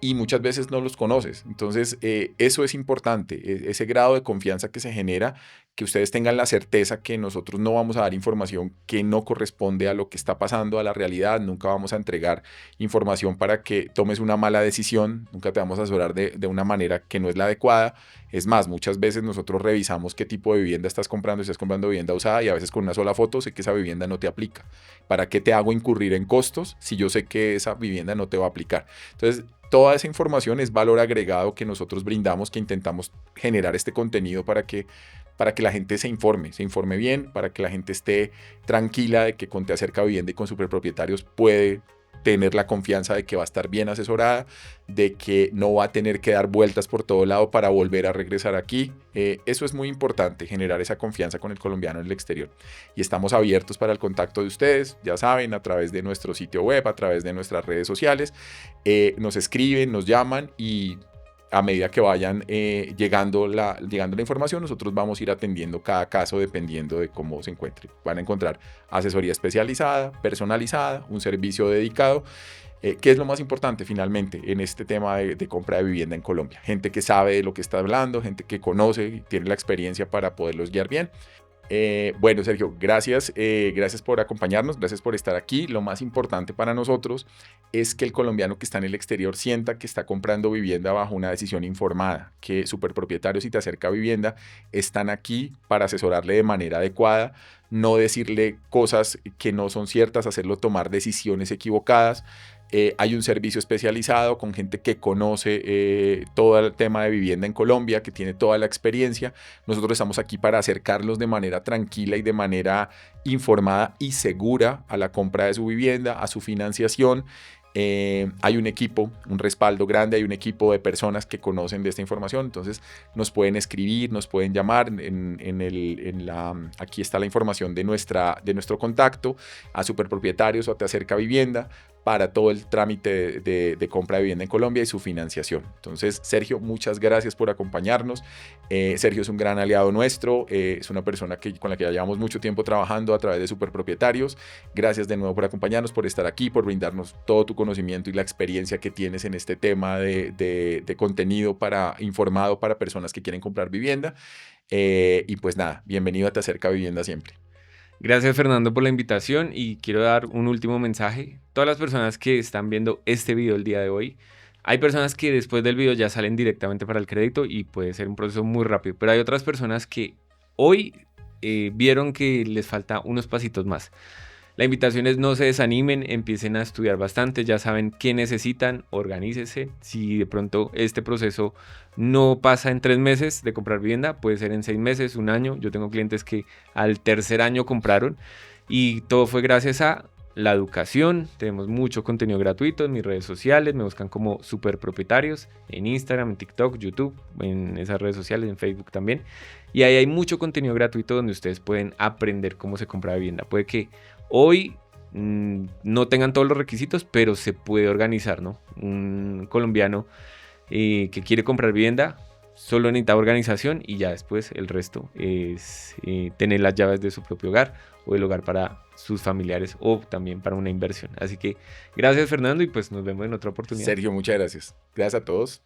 Y muchas veces no los conoces. Entonces, eso es importante, ese grado de confianza que se genera, que ustedes tengan la certeza que nosotros no vamos a dar información que no corresponde a lo que está pasando, a la realidad. Nunca vamos a entregar información para que tomes una mala decisión, nunca te vamos a asesorar de una manera que no es la adecuada. Es más, muchas veces nosotros revisamos qué tipo de vivienda estás comprando, si estás comprando vivienda usada, y a veces con una sola foto sé que esa vivienda no te aplica. ¿Para qué te hago incurrir en costos si yo sé que esa vivienda no te va a aplicar? Entonces, toda esa información es valor agregado que nosotros brindamos, que intentamos generar este contenido para que la gente se informe bien, para que la gente esté tranquila de que con Te Acerca Vivienda y con Superpropietarios puede tener la confianza de que va a estar bien asesorada, de que no va a tener que dar vueltas por todo lado para volver a regresar aquí. Eso es muy importante, generar esa confianza con el colombiano en el exterior. Y estamos abiertos para el contacto de ustedes, ya saben, a través de nuestro sitio web, a través de nuestras redes sociales. Nos escriben, nos llaman y a medida que vayan llegando la información, nosotros vamos a ir atendiendo cada caso dependiendo de cómo se encuentre. Van a encontrar asesoría especializada, personalizada, un servicio dedicado. ¿Qué es lo más importante finalmente en este tema de compra de vivienda en Colombia? Gente que sabe de lo que está hablando, gente que conoce y tiene la experiencia para poderlos guiar bien. Bueno, Sergio, gracias por acompañarnos, gracias por estar aquí. Lo más importante para nosotros es que el colombiano que está en el exterior sienta que está comprando vivienda bajo una decisión informada, que Superpropietarios y Te Acerca Vivienda están aquí para asesorarle de manera adecuada, no decirle cosas que no son ciertas, hacerlo tomar decisiones equivocadas. Hay un servicio especializado con gente que conoce todo el tema de vivienda en Colombia, que tiene toda la experiencia. Nosotros estamos aquí para acercarlos de manera tranquila y de manera informada y segura a la compra de su vivienda, a su financiación. Hay un equipo, un respaldo grande, hay un equipo de personas que conocen de esta información, entonces nos pueden escribir, nos pueden llamar, aquí está la información de nuestro contacto, a Superpropietarios o a Te Acerca Vivienda, para todo el trámite de compra de vivienda en Colombia y su financiación. Entonces, Sergio, muchas gracias por acompañarnos. Sergio es un gran aliado nuestro, es una persona con la que ya llevamos mucho tiempo trabajando a través de Superpropietarios. Gracias de nuevo por acompañarnos, por estar aquí, por brindarnos todo tu conocimiento y la experiencia que tienes en este tema de contenido informado para personas que quieren comprar vivienda. Y pues nada, bienvenido a Te Acerca Vivienda siempre. Gracias, Fernando, por la invitación y quiero dar un último mensaje. Todas las personas que están viendo este video el día de hoy, hay personas que después del video ya salen directamente para el crédito y puede ser un proceso muy rápido, pero hay otras personas que hoy vieron que les falta unos pasitos más. La invitación es no se desanimen, empiecen a estudiar bastante, ya saben qué necesitan, organícese. Si de pronto este proceso no pasa en 3 meses de comprar vivienda, puede ser en 6 meses, un año. Yo tengo clientes que al tercer año compraron y todo fue gracias a la educación. Tenemos mucho contenido gratuito en mis redes sociales, me buscan como Superpropietarios en Instagram, en TikTok, YouTube, en esas redes sociales, en Facebook también. Y ahí hay mucho contenido gratuito donde ustedes pueden aprender cómo se compra vivienda. Puede que hoy no tengan todos los requisitos, pero se puede organizar, ¿no? Un colombiano que quiere comprar vivienda solo necesita organización y ya después el resto es tener las llaves de su propio hogar o el hogar para sus familiares o también para una inversión. Así que gracias, Fernando, y pues nos vemos en otra oportunidad. Sergio, muchas gracias. Gracias a todos.